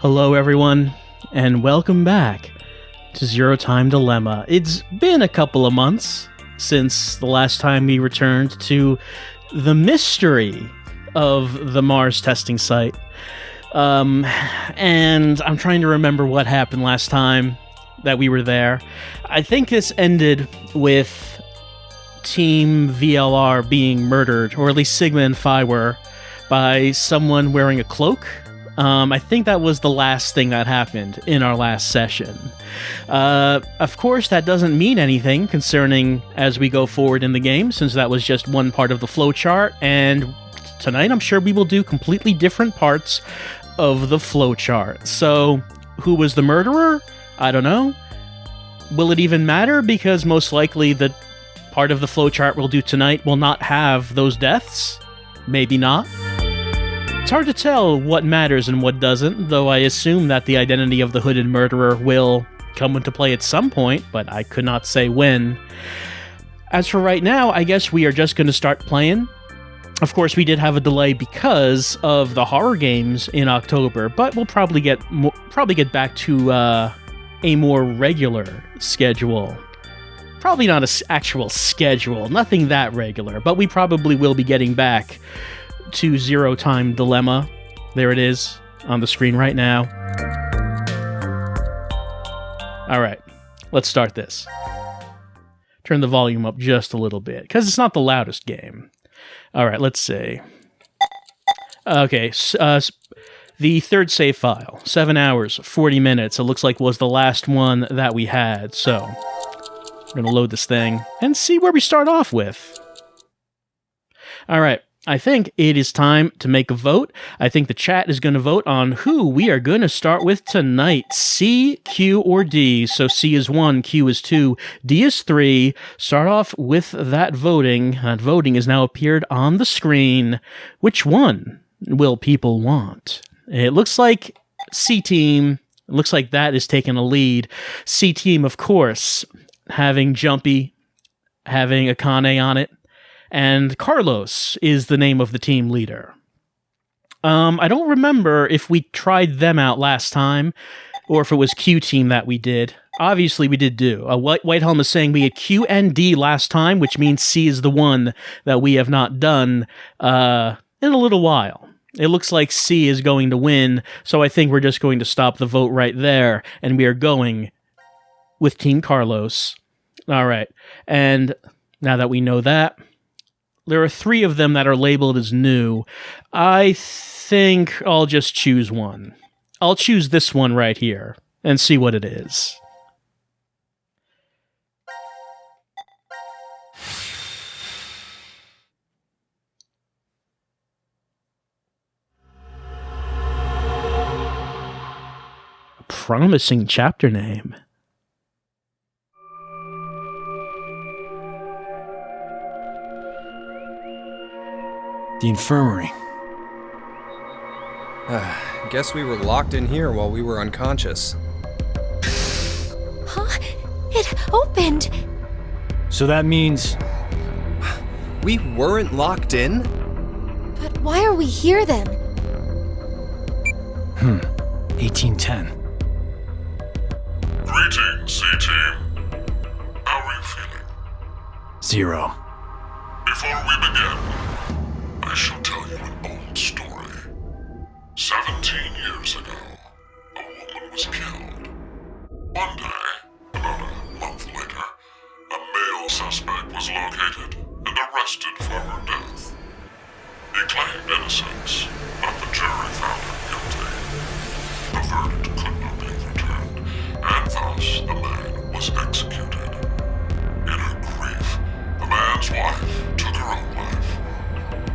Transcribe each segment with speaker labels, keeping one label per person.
Speaker 1: Hello everyone, and welcome back to Zero Time Dilemma. It's been a couple of months since the last time we returned to the mystery of the Mars testing site. And I'm trying to remember what happened last time that we were there. I think this ended with Team VLR being murdered, or at least Sigma and Phi were, by someone wearing a cloak. I think that was the last thing that happened in our last session. Of course, that doesn't mean anything concerning as we go forward in the game, since that was just one part of the flowchart, and tonight I'm sure we will do completely different parts of the flowchart. So, who was the murderer? I don't know. Will it even matter? Because most likely the part of the flowchart we'll do tonight will not have those deaths. Maybe not. It's hard to tell what matters and what doesn't, though I assume that the identity of the hooded murderer will come into play at some point, but I could not say when. As for right now, I guess we are just going to start playing. Of course, we did have a delay because of the horror games in October, but we'll probably get back to a more regular schedule. Probably not an actual schedule, nothing that regular, but we probably will be getting back to Zero Time Dilemma. There it is on the screen right now. Alright, let's start this. Turn the volume up just a little bit, because it's not the loudest game. Alright, let's see. Okay, the third save file, 7 hours, 40 minutes, it looks like was the last one that we had, so we're going to load this thing and see where we start off with. Alright, I think it is time to make a vote. I think the chat is going to vote on who we are going to start with tonight. C, Q, or D. So C is 1, Q is 2, D is 3. Start off with that voting. That voting has now appeared on the screen. Which one will people want? It looks like C team. It looks like that is taking a lead. C team, of course, having Jumpy, having Akane on it. And Carlos is the name of the team leader. I don't remember if we tried them out last time, or if it was Q team that we did. Obviously, we did do. Whitehelm is saying we had Q and D last time, which means C is the one that we have not done in a little while. It looks like C is going to win, so I think we're just going to stop the vote right there, and we are going with Team Carlos. All right, and now that we know that, there are 3 of them that are labeled as new. I think I'll just choose one. I'll choose this one right here and see what it is. A promising chapter name.
Speaker 2: The Infirmary.
Speaker 3: Guess we were locked in here while we were unconscious.
Speaker 4: Huh? It opened!
Speaker 2: So that means...
Speaker 3: We weren't locked in?
Speaker 4: But why are we here then?
Speaker 2: 1810.
Speaker 5: Greetings, C-Team. How are you feeling?
Speaker 2: 0.
Speaker 5: Before we begin, I shall tell you an old story. 17 years ago, a woman was killed. One day, about a month later, a male suspect was located and arrested for her death. He claimed innocence, but the jury found him guilty. The verdict could not be overturned, and thus the man was executed. In her grief, the man's wife took her own life.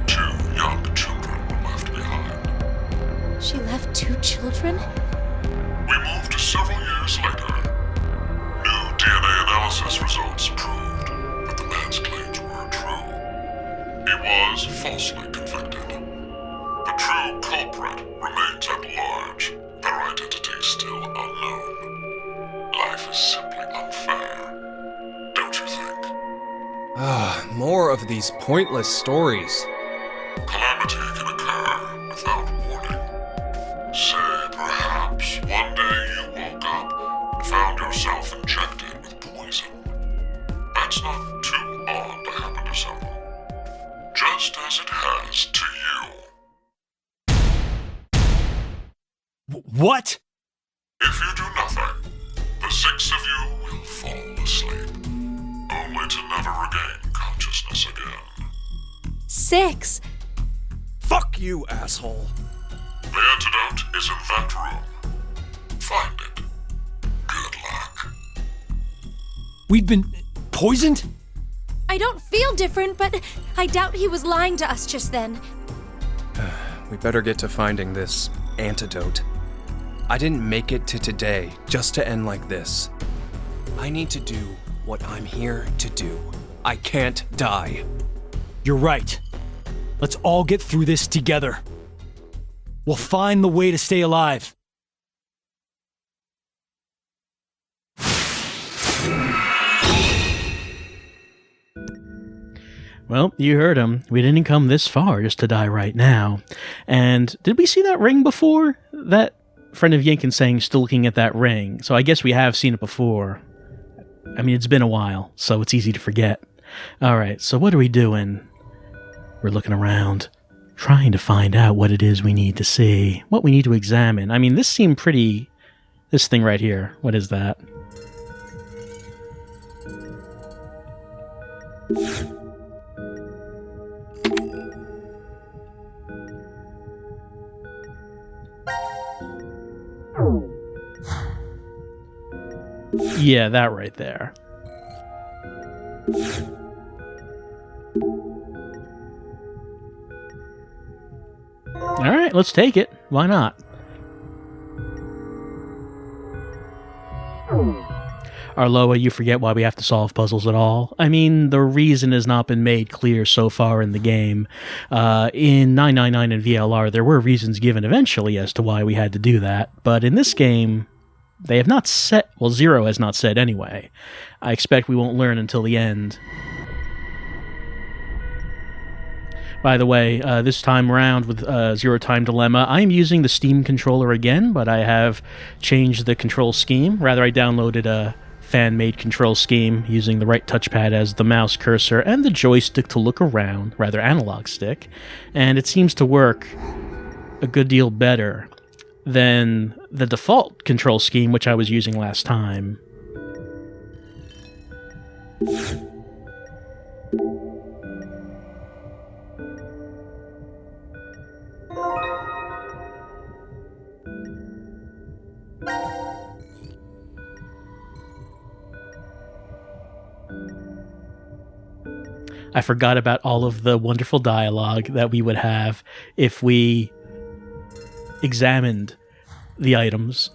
Speaker 5: 2 young children were left behind.
Speaker 4: She left 2 children?
Speaker 5: We moved to several years later. New DNA analysis results proved that the man's claims were true. He was falsely convicted. The true culprit remains at large, their identity still unknown. Life is simply unfair, don't you think?
Speaker 3: More of these pointless stories.
Speaker 5: Calamity can occur without warning. Say, perhaps,
Speaker 2: What?
Speaker 5: If you do nothing, the 6 of you will fall asleep, only to never regain consciousness again.
Speaker 4: 6.
Speaker 3: Fuck you, asshole.
Speaker 5: The antidote is in that room. Find it. Good luck.
Speaker 2: We've been poisoned?
Speaker 4: I don't feel different, but I doubt he was lying to us just then.
Speaker 3: We better get to finding this antidote. I didn't make it to today just to end like this. I need to do what I'm here to do. I can't die.
Speaker 2: You're right. Let's all get through this together. We'll find the way to stay alive.
Speaker 1: Well, you heard him. We didn't come this far just to die right now. And did we see that ring before? That friend of Yinkin saying still looking at that ring. So I guess we have seen it before. I mean, it's been a while, so it's easy to forget. Alright, so what are we doing? We're looking around, trying to find out what it is we need to see, what we need to examine. I mean, this seemed pretty... This thing right here, what is that? Yeah, that right there. Alright, let's take it. Why not? Arloa, you forget why we have to solve puzzles at all. I mean, the reason has not been made clear so far in the game. In 999 and VLR, there were reasons given eventually as to why we had to do that, but in this game, they have not said... Well, Zero has not said anyway. I expect we won't learn until the end. By the way, this time around with Zero Time Dilemma, I am using the Steam controller again, but I have changed the control scheme. Rather, I downloaded a fan-made control scheme using the right touchpad as the mouse cursor and the joystick to look around, rather analog stick, and it seems to work a good deal better than the default control scheme which I was using last time. I forgot about all of the wonderful dialogue that we would have if we examined the items.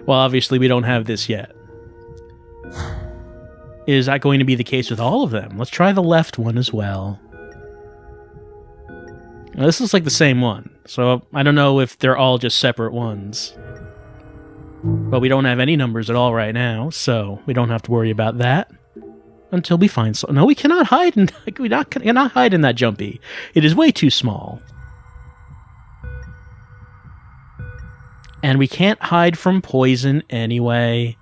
Speaker 1: Well, obviously we don't have this yet. Is that going to be the case with all of them? Let's try the left one as well. Now, this looks like the same one, so I don't know if they're all just separate ones. But we don't have any numbers at all right now, so we don't have to worry about that until we find some. No, we cannot hide in cannot hide in that jumpy. It is way too small. And we can't hide from poison anyway.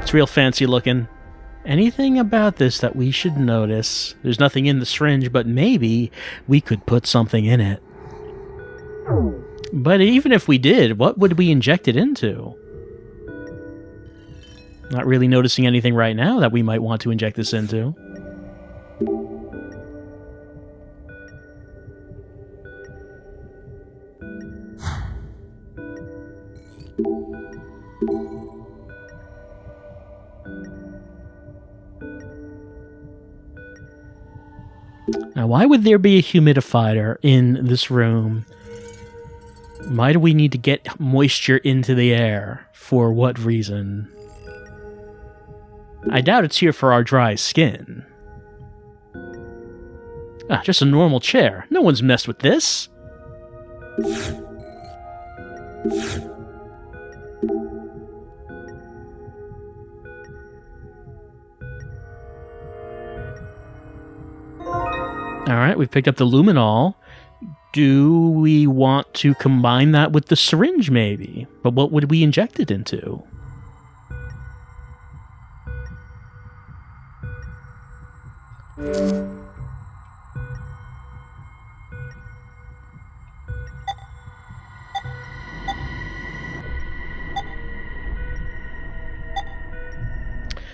Speaker 1: It's real fancy looking. Anything about this that we should notice? There's nothing in the syringe, but maybe we could put something in it. But even if we did, what would we inject it into? Not really noticing anything right now that we might want to inject this into. Now, why would there be a humidifier in this room? Why do we need to get moisture into the air? For what reason? I doubt it's here for our dry skin. Ah, just a normal chair. No one's messed with this. All right, we've picked up the luminol. Do we want to combine that with the syringe, maybe? But what would we inject it into?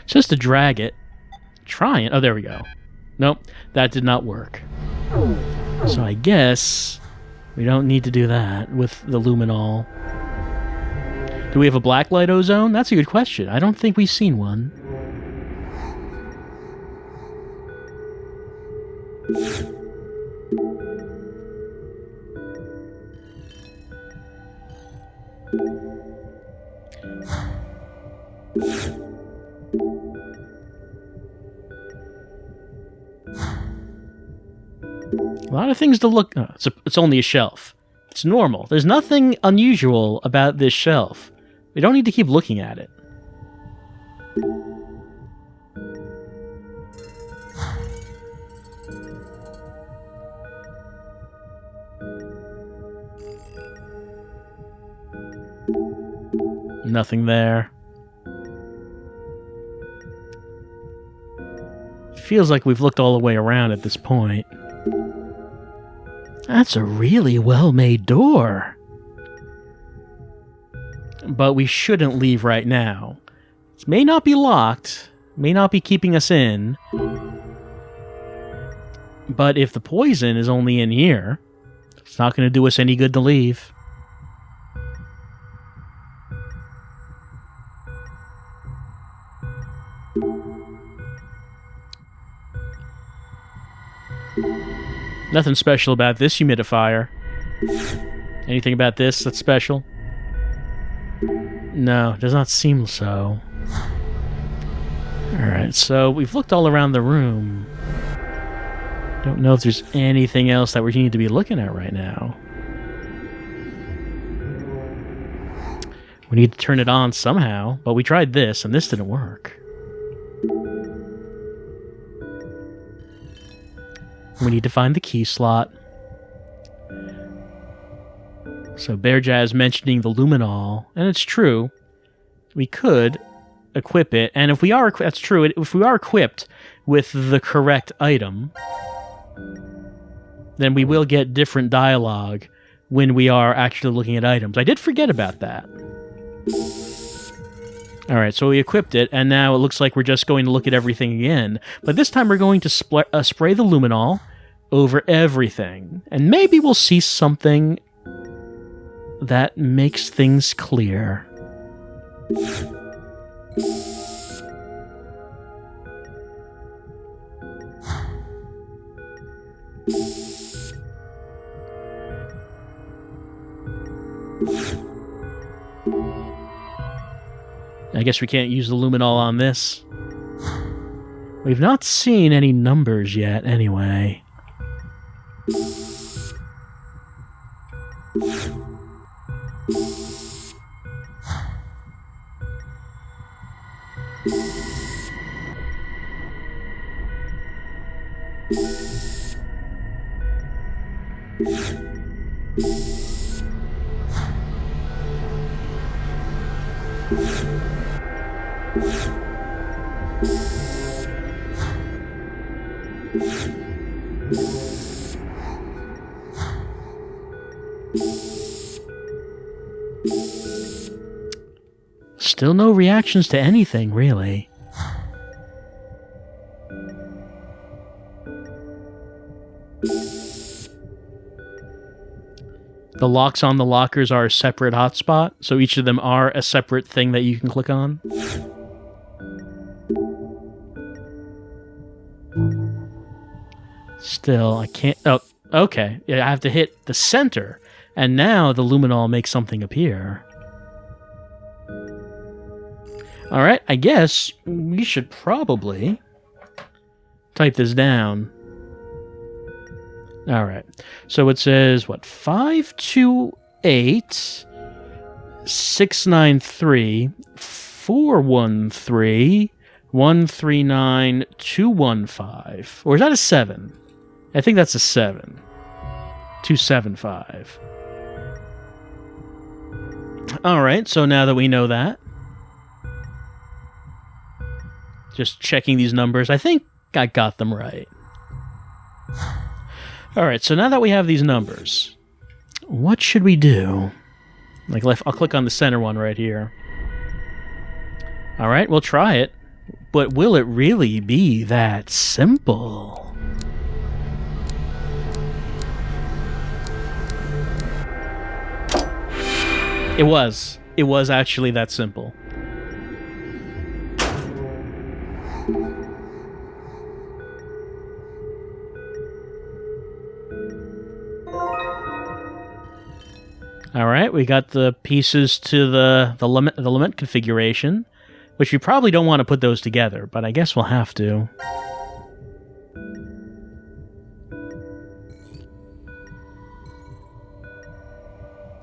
Speaker 1: Just to drag it. Try it. Oh, there we go. Nope, that did not work. So I guess we don't need to do that with the luminol. Do we have a blacklight ozone? That's a good question. I don't think we've seen one. A lot of things to look... Oh, it's only a shelf. It's normal. There's nothing unusual about this shelf. We don't need to keep looking at it. Nothing there. Feels like we've looked all the way around at this point. That's a really well-made door. But we shouldn't leave right now. It may not be locked, may not be keeping us in. But if the poison is only in here, it's not going to do us any good to leave. Nothing special about this humidifier. Anything about this that's special? No, does not seem so. Alright, so we've looked all around the room. Don't know if there's anything else that we need to be looking at right now. We need to turn it on somehow, but we tried this, and this didn't work. We need to find the key slot. So Bear Jazz mentioning the luminol, and it's true. We could equip it, and if we are that's true. If we are equipped with the correct item, then we will get different dialogue when we are actually looking at items. I did forget about that. All right, so we equipped it, and now it looks like we're just going to look at everything again. But this time we're going to spray the luminol over everything, and maybe we'll see something that makes things clear. I guess we can't use the luminol on this. We've not seen any numbers yet, anyway. Still no reactions to anything, really. The locks on the lockers are a separate hotspot, so each of them are a separate thing that you can click on. Still, I can't... Oh, okay. Yeah, I have to hit the center, and now the luminol makes something appear. Alright, I guess we should probably type this down. Alright, so it says, what, 528 693 413 139 215. Or is that a 7? I think that's a 7. 275. Alright, so now that we know that, just checking these numbers, I think I got them right. Alright, so now that we have these numbers, what should we do? Like, I'll click on the center one right here. Alright, we'll try it. But will it really be that simple? It was. It was actually that simple. Alright, we got the pieces to the lament configuration, which we probably don't want to put those together, but I guess we'll have to.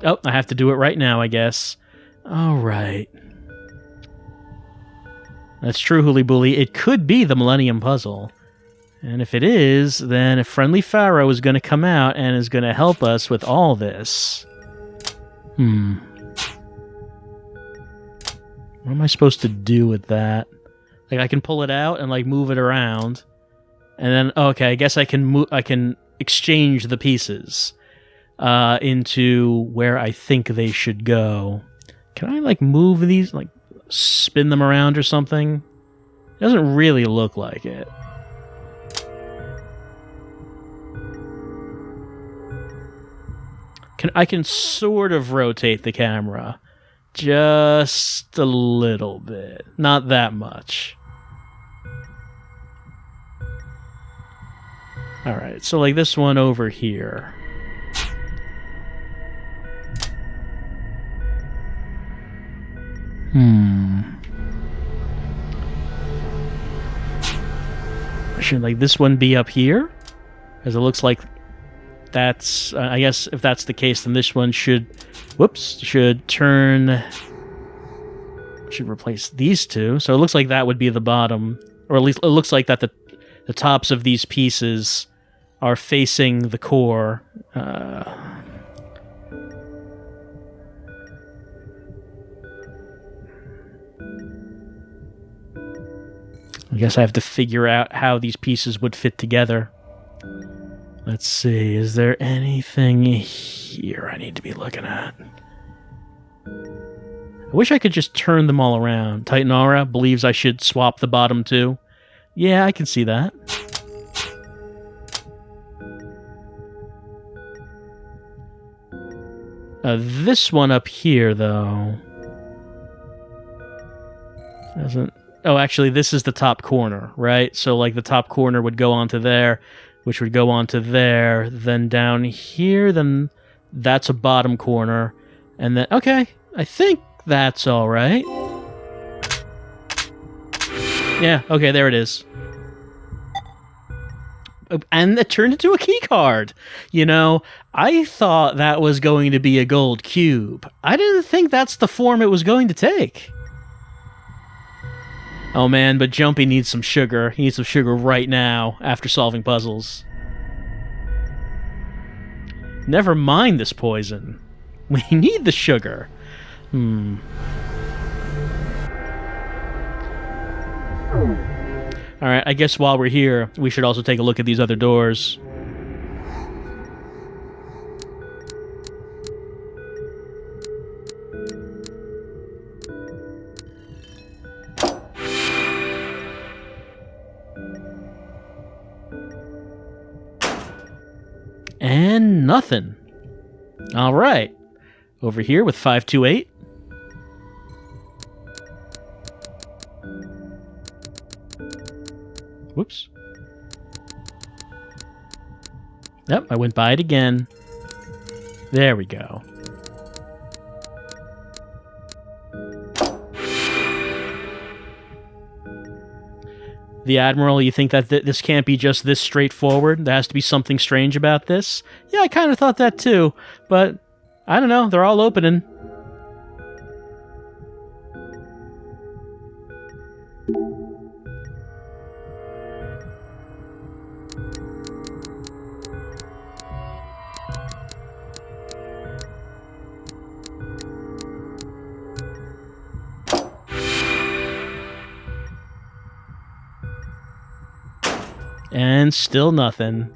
Speaker 1: Oh, I have to do it right now, I guess. Alright. That's true, Hooly Bully. It could be the Millennium Puzzle. And if it is, then a friendly Pharaoh is going to come out and is going to help us with all this. What am I supposed to do with that? Like, I can pull it out and, like, move it around. And then, okay, I guess I can exchange the pieces into where I think they should go. Can I, like, move these, like, spin them around or something? It doesn't really look like it. I can sort of rotate the camera. Just a little bit. Not that much. Alright, so like this one over here. Should like this one be up here? Because it looks like that's, I guess if that's the case, then this one should replace these two. So it looks like that would be the bottom, or at least it looks like that the tops of these pieces are facing the core. I guess I have to figure out how these pieces would fit together. Let's see, is there anything here I need to be looking at? I wish I could just turn them all around. Titan Aura believes I should swap the bottom too. Yeah, I can see that. This one up here, though, doesn't... Oh, actually, this is the top corner, right? So, like, the top corner would go onto there, which would go onto there, then down here, then that's a bottom corner, and then... Okay, I think that's all right. Yeah, okay, there it is. And it turned into a key card. You know, I thought that was going to be a gold cube. I didn't think that's the form it was going to take. Oh man, but Jumpy needs some sugar. He needs some sugar right now, after solving puzzles. Never mind this poison. We need the sugar. Alright, I guess while we're here, we should also take a look at these other doors. And nothing. Alright. Over here with 528. Whoops. Yep, I went by it again. There we go. The Admiral, you think that this can't be just this straightforward? There has to be something strange about this? Yeah, I kind of thought that too, but I don't know, they're all opening. And still nothing.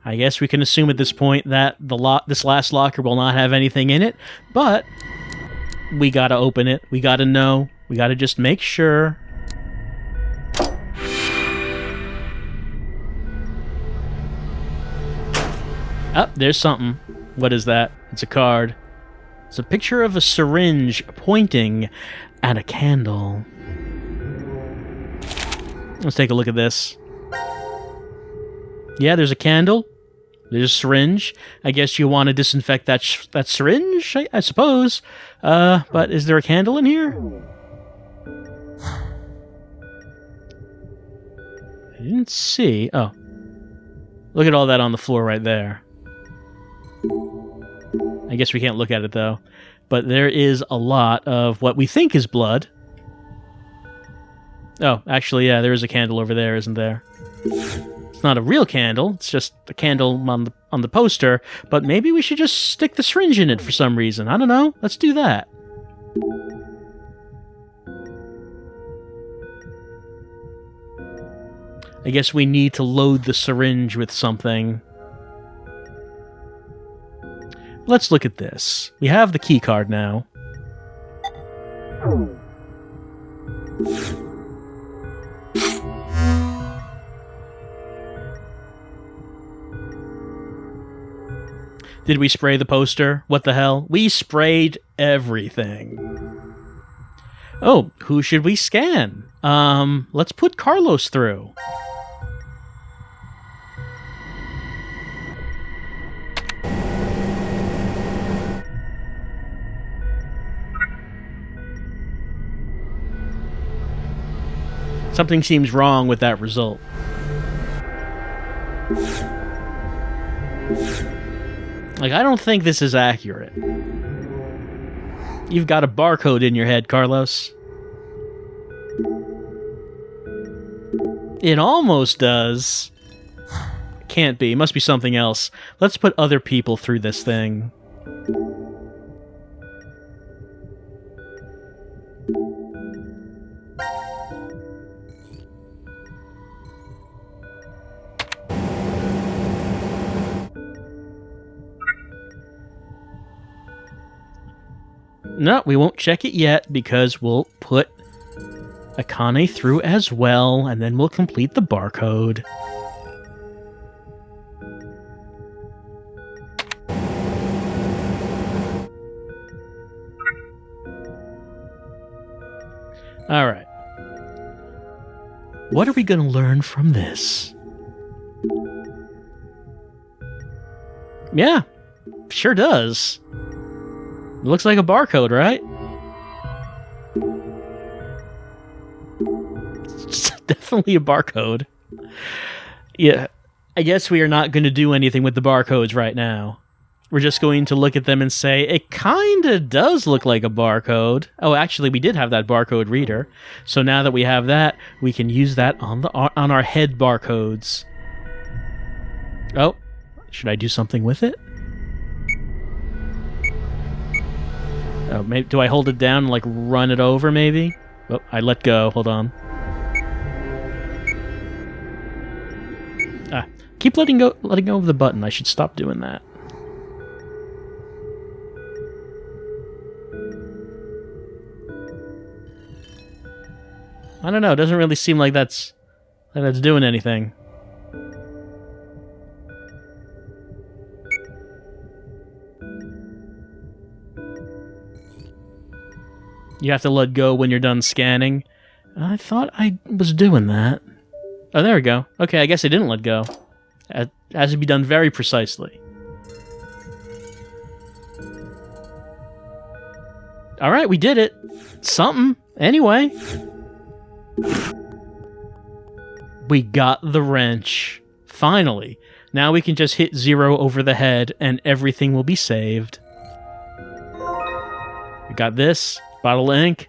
Speaker 1: I guess we can assume at this point that this last locker will not have anything in it, but we gotta open it. We gotta know. We gotta just make sure. Oh, there's something. What is that? It's a card. It's a picture of a syringe pointing at a candle. Let's take a look at this. Yeah, there's a candle. There's a syringe. I guess you want to disinfect that syringe, I suppose. But is there a candle in here? I didn't see. Oh. Look at all that on the floor right there. I guess we can't look at it, though. But there is a lot of what we think is blood. Oh, actually, yeah, there is a candle over there, isn't there? It's not a real candle. It's just a candle on the poster. But maybe we should just stick the syringe in it for some reason. I don't know. Let's do that. I guess we need to load the syringe with something. Let's look at this. We have the key card now. Did we spray the poster? What the hell? We sprayed everything. Oh, who should we scan? Let's put Carlos through. Something seems wrong with that result. Like, I don't think this is accurate. You've got a barcode in your head, Carlos. It almost does. Can't be. Must be something else. Let's put other people through this thing. No, we won't check it yet because we'll put Akane through as well, and then we'll complete the barcode. Alright. What are we going to learn from this? Yeah, sure does. It looks like a barcode, right? It's definitely a barcode. Yeah, I guess we are not going to do anything with the barcodes right now. We're just going to look at them and say, it kinda does look like a barcode. Oh, actually, we did have that barcode reader. So now that we have that, we can use that on our head barcodes. Oh, should I do something with it? Oh, maybe, do I hold it down and, like, run it over, maybe? Oh, I let go. Hold on. Ah, keep letting go of the button. I should stop doing that. I don't know. It doesn't really seem like that's doing anything. You have to let go when you're done scanning. I thought I was doing that. Oh, there we go. Okay, I guess I didn't let go. It has to be done very precisely. Alright, we did it. Something. Anyway. We got the wrench. Finally. Now we can just hit 0 over the head and everything will be saved. We got this. Bottle of ink.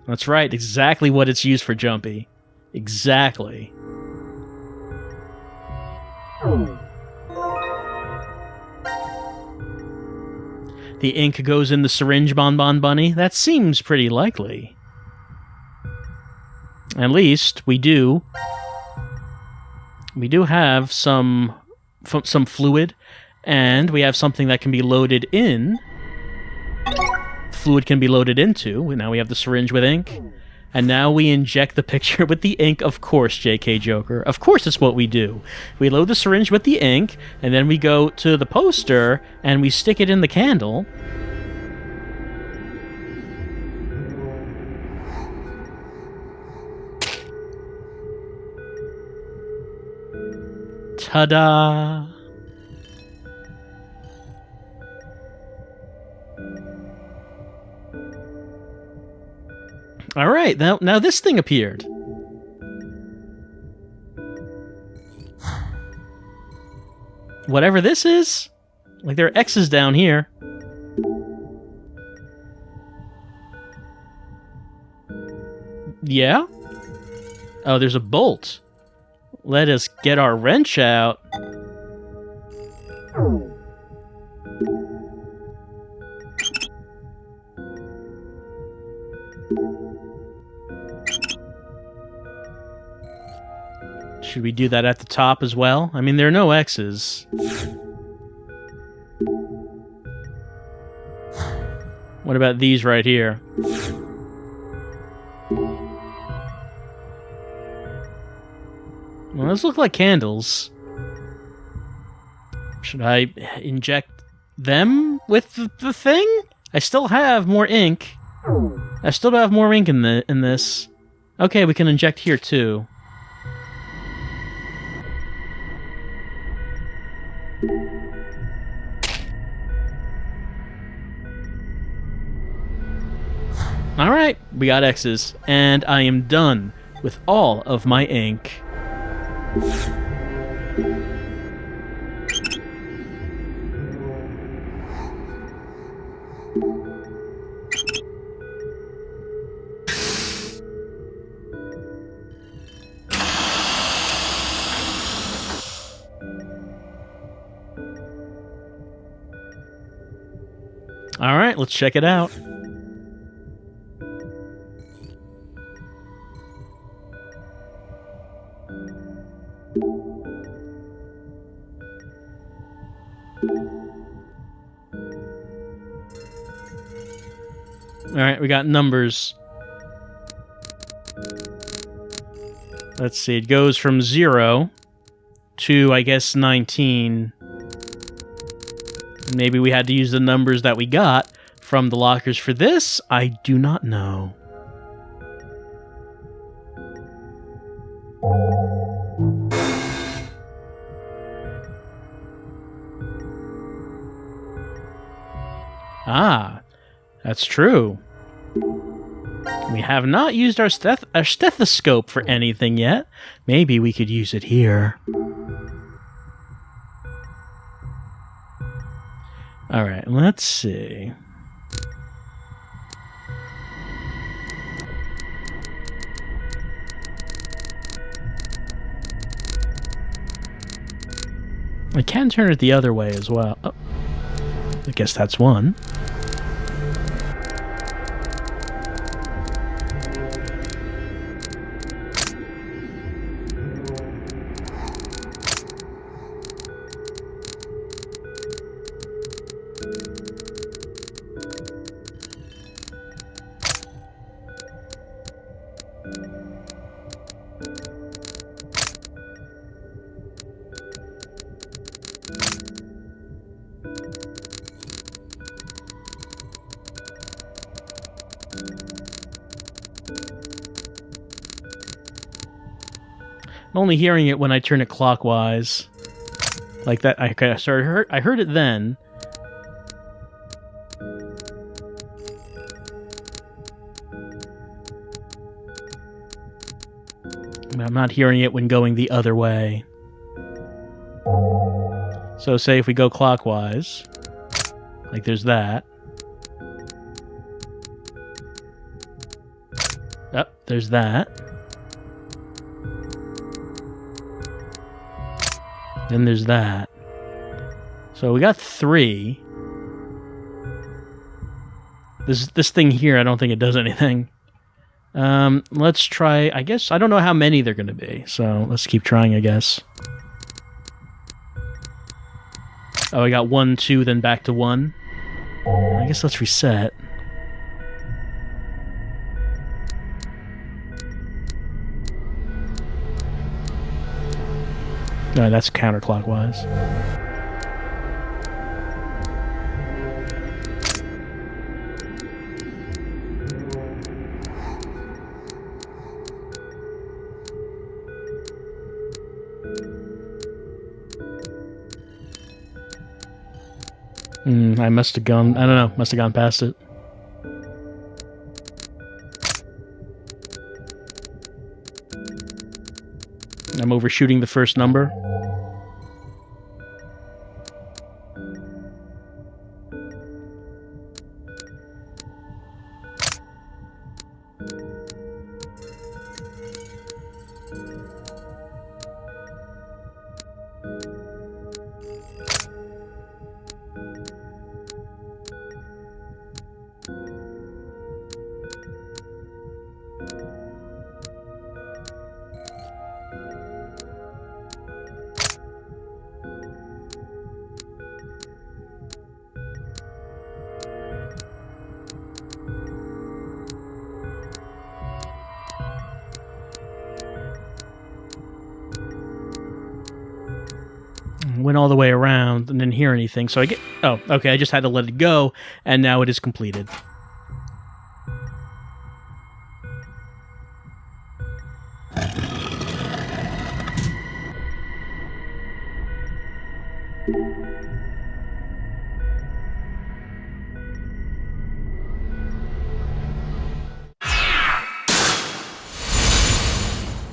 Speaker 1: That's right, exactly what it's used for, Jumpy. Exactly. The ink goes in the syringe, Bonbon Bunny? That seems pretty likely. At least we do have some fluid, and we have something that can be loaded in. Fluid can be loaded into. Now we have the syringe with ink. And now we inject the picture with the ink, of course, JK Joker. Of course it's what we do. We load the syringe with the ink, and then we go to the poster, and we stick it in the candle. Ta-da! All right, now this thing appeared. Whatever this is, like there are X's down here. Yeah? Oh, there's a bolt. Let us get our wrench out. Should we do that at the top as well? I mean, there are no X's. What about these right here? Well, those look like candles. Should I inject them with the thing? I still have more ink. I still have more ink in this. Okay, we can inject here too. Alright, we got X's, and I am done with all of my ink. Alright, let's check it out. Alright, we got numbers. Let's see, it goes from 0 to, I guess, 19. Maybe we had to use the numbers that we got from the lockers for this? I do not know. Ah, that's true. We have not used our stethoscope for anything yet. Maybe we could use it here. Alright, let's see. I can turn it the other way as well. Oh, I guess that's one. I'm only hearing it when I turn it clockwise. Like that, I heard it then. But I'm not hearing it when going the other way. So say if we go clockwise, like there's that. Oh, there's that. Then there's that. So we got 3. This thing here, I don't think it does anything. Let's try, I guess, I don't know how many they're going to be, so let's keep trying, I guess. Oh, I got 1, 2, then back to 1. I guess let's reset. No, that's counterclockwise. I must have gone, I don't know, must have gone past it. I'm overshooting the first number. Went all the way around and didn't hear anything, so I get... Oh, okay, I just had to let it go, and now it is completed.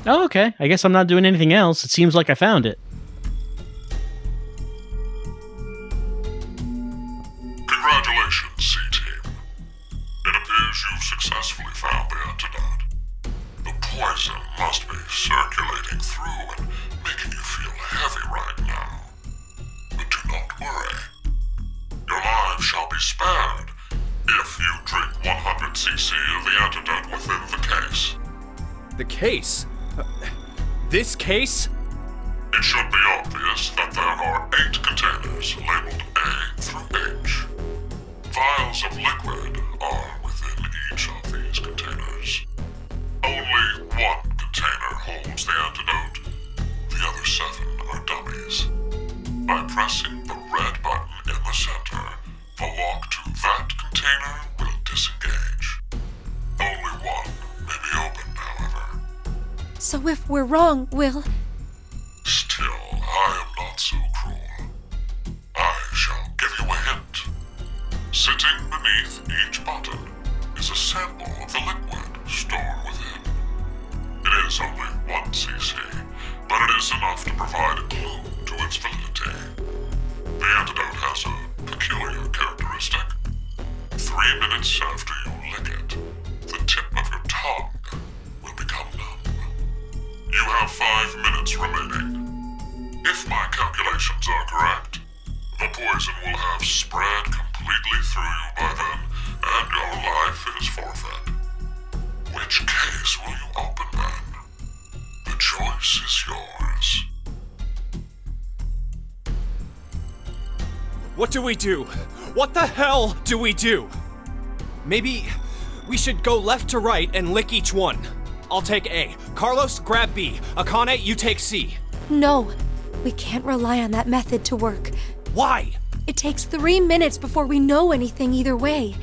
Speaker 1: Oh, okay. I guess I'm not doing anything else. It seems like I found it.
Speaker 5: Congratulations, C-Team. It appears you've successfully found the antidote. The poison must be circulating through and making you feel heavy right now. But do not worry. Your lives shall be spared if you drink 100 cc of the antidote within the case.
Speaker 3: The case? This case?
Speaker 5: It should be obvious that there are 8 containers labeled A through H. Vials of liquid are within each of these containers. Only 1 container holds the antidote. The other 7 are dummies. By pressing the red button in the center, the lock to that container will disengage. Only 1 may be opened, however.
Speaker 4: So if we're wrong, we'll...
Speaker 5: Still, I am not so cruel. I shall give you a hint. Sitting beneath each button is a sample of the liquid stored within. It is only 1 cc, but it is enough to provide a clue to its validity. The antidote has a peculiar characteristic. 3 minutes after you lick it, the tip of your tongue will become numb. You have 5 minutes remaining. If my calculations are correct, the poison will have spread completely through you by then, and your life is forfeit. Which case will you open then? The choice is yours.
Speaker 3: What do we do? What the hell do we do? Maybe we should go left to right and lick each one. I'll take A. Carlos, grab B. Akane, you take C.
Speaker 4: No, we can't rely on that method to work.
Speaker 3: Why?
Speaker 4: It takes 3 minutes before we know anything either way.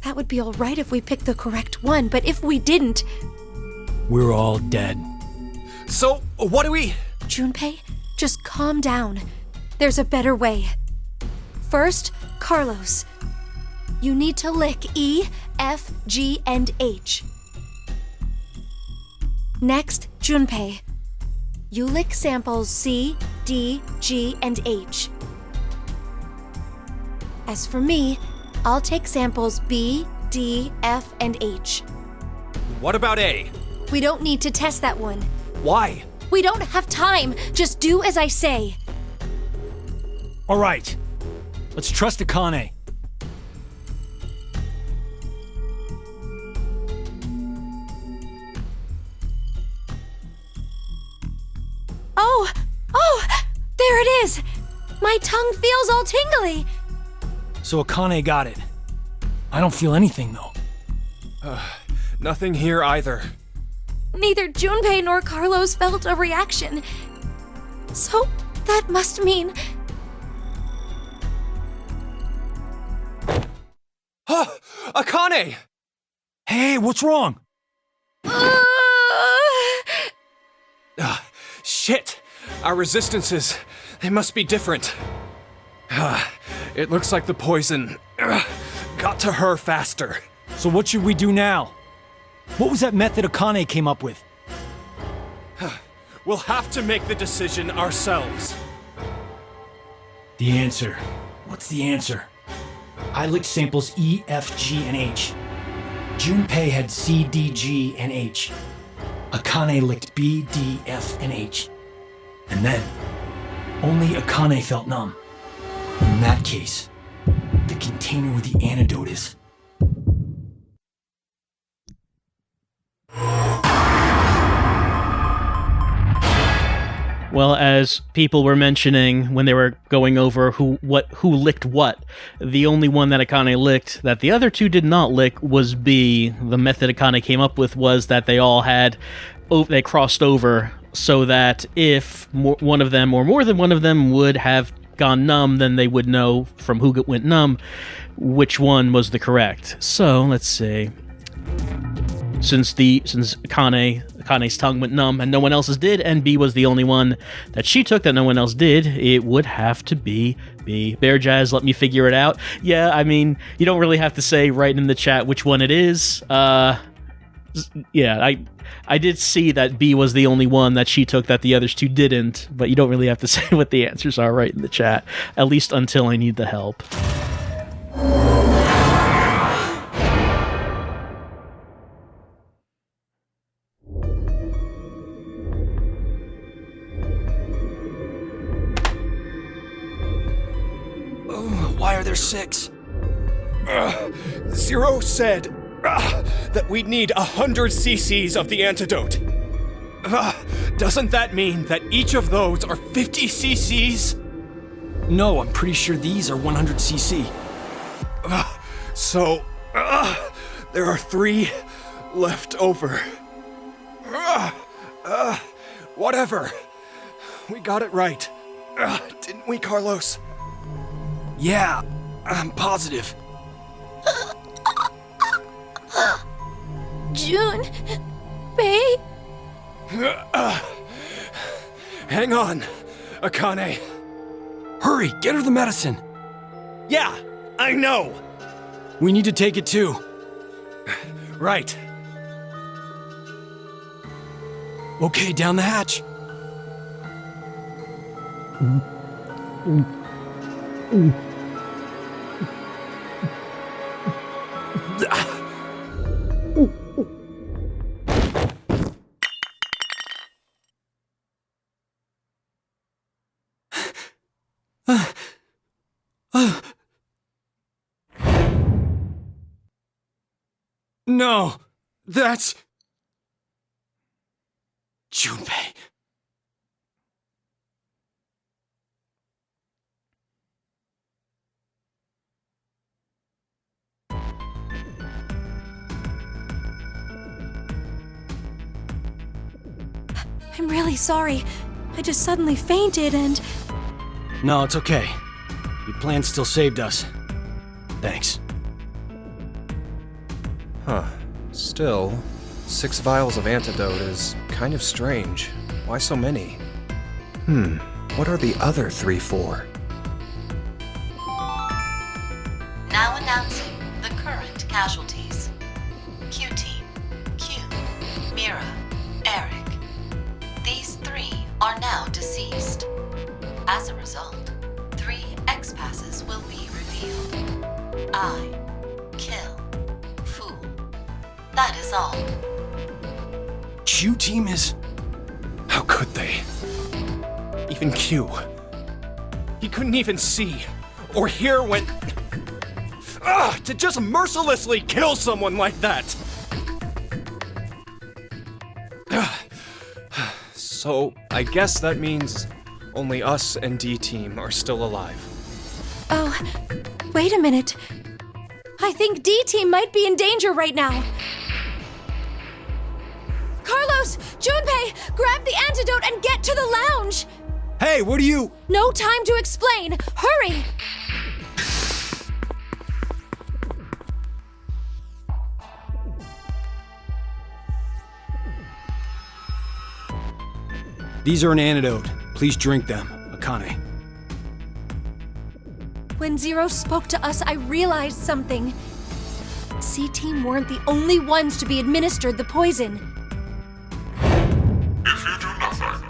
Speaker 4: That would be all right if we picked the correct one, but if we didn't...
Speaker 2: We're all dead.
Speaker 3: So, what do we...
Speaker 4: Junpei, just calm down. There's a better way. First, Carlos. You need to lick E, F, G, and H. Next, Junpei. You lick samples C, D, G, and H. As for me, I'll take samples B, D, F, and H.
Speaker 3: What about A?
Speaker 4: We don't need to test that one.
Speaker 3: Why?
Speaker 4: We don't have time. Just do as I say.
Speaker 2: All right. Let's trust Akane.
Speaker 4: Oh, there it is! My tongue feels all tingly.
Speaker 2: So Akane got it. I don't feel anything, though.
Speaker 3: Nothing here either.
Speaker 4: Neither Junpei nor Carlos felt a reaction. So, that must mean...
Speaker 3: Akane!
Speaker 2: Hey, what's wrong?
Speaker 3: Shit! Our resistances, they must be different. It looks like the poison got to her faster.
Speaker 2: So what should we do now? What was that method Akane came up with?
Speaker 3: We'll have to make the decision ourselves.
Speaker 2: The answer. What's the answer? I licked samples E, F, G, and H. Junpei had C, D, G, and H. Akane licked B, D, F, and H. And then, only Akane felt numb. In that case, the container where the antidote is.
Speaker 1: Well, as people were mentioning when they were going over who licked what, the only one that Akane licked that the other two did not lick was B. The method Akane came up with was that they all they crossed over so that if one of them or more than one of them would have gone numb, then they would know from who went numb which one was the correct. So let's see. Since Akane's tongue went numb and no one else's did, and B was the only one that she took that no one else did, it would have to be B. Bear Jazz, let me figure it out. Yeah, I mean, you don't really have to say right in the chat which one it is. Yeah, I did see that B was the only one that she took that the others two didn't, but you don't really have to say what the answers are right in the chat, at least until I need the help.
Speaker 2: Why are there 6?
Speaker 3: Zero said that we'd need 100 cc's of the antidote. Doesn't that mean that each of those are 50 cc's?
Speaker 2: No, I'm pretty sure these are 100 cc.
Speaker 3: So, there are 3 left over. Whatever. We got it right. Didn't we, Carlos?
Speaker 2: Yeah, I'm positive.
Speaker 4: Junpei?
Speaker 3: Hang on, Akane.
Speaker 2: Hurry, get her the medicine.
Speaker 3: Yeah, I know.
Speaker 2: We need to take it too.
Speaker 3: Right.
Speaker 2: Okay, down the hatch.
Speaker 3: No, that's...
Speaker 2: Junpei.
Speaker 4: I'm really sorry. I just suddenly fainted and...
Speaker 2: No, it's okay. Your plan still saved us. Thanks.
Speaker 3: Huh. Still, 6 vials of antidote is kind of strange. Why so many? What are the other 3 for?
Speaker 6: Now announcing the current casualties. Q-Team, Q, Mira, Eric. These 3 are now deceased. As a result, 3 X-passes will be revealed. I, kill, fool. That is all.
Speaker 2: Q-Team is...
Speaker 3: How could they? Even Q. He couldn't even see or hear when... to just mercilessly kill someone like that! So, I guess that means only us and D-Team are still alive.
Speaker 4: Oh, wait a minute. I think D-Team might be in danger right now. Carlos! Junpei! Grab the antidote and get to the lounge!
Speaker 2: Hey, what are you...
Speaker 4: No time to explain! Hurry!
Speaker 2: These are an antidote. Please drink them, Akane.
Speaker 4: When Zero spoke to us, I realized something. C-Team weren't the only ones to be administered the poison.
Speaker 5: If you do nothing,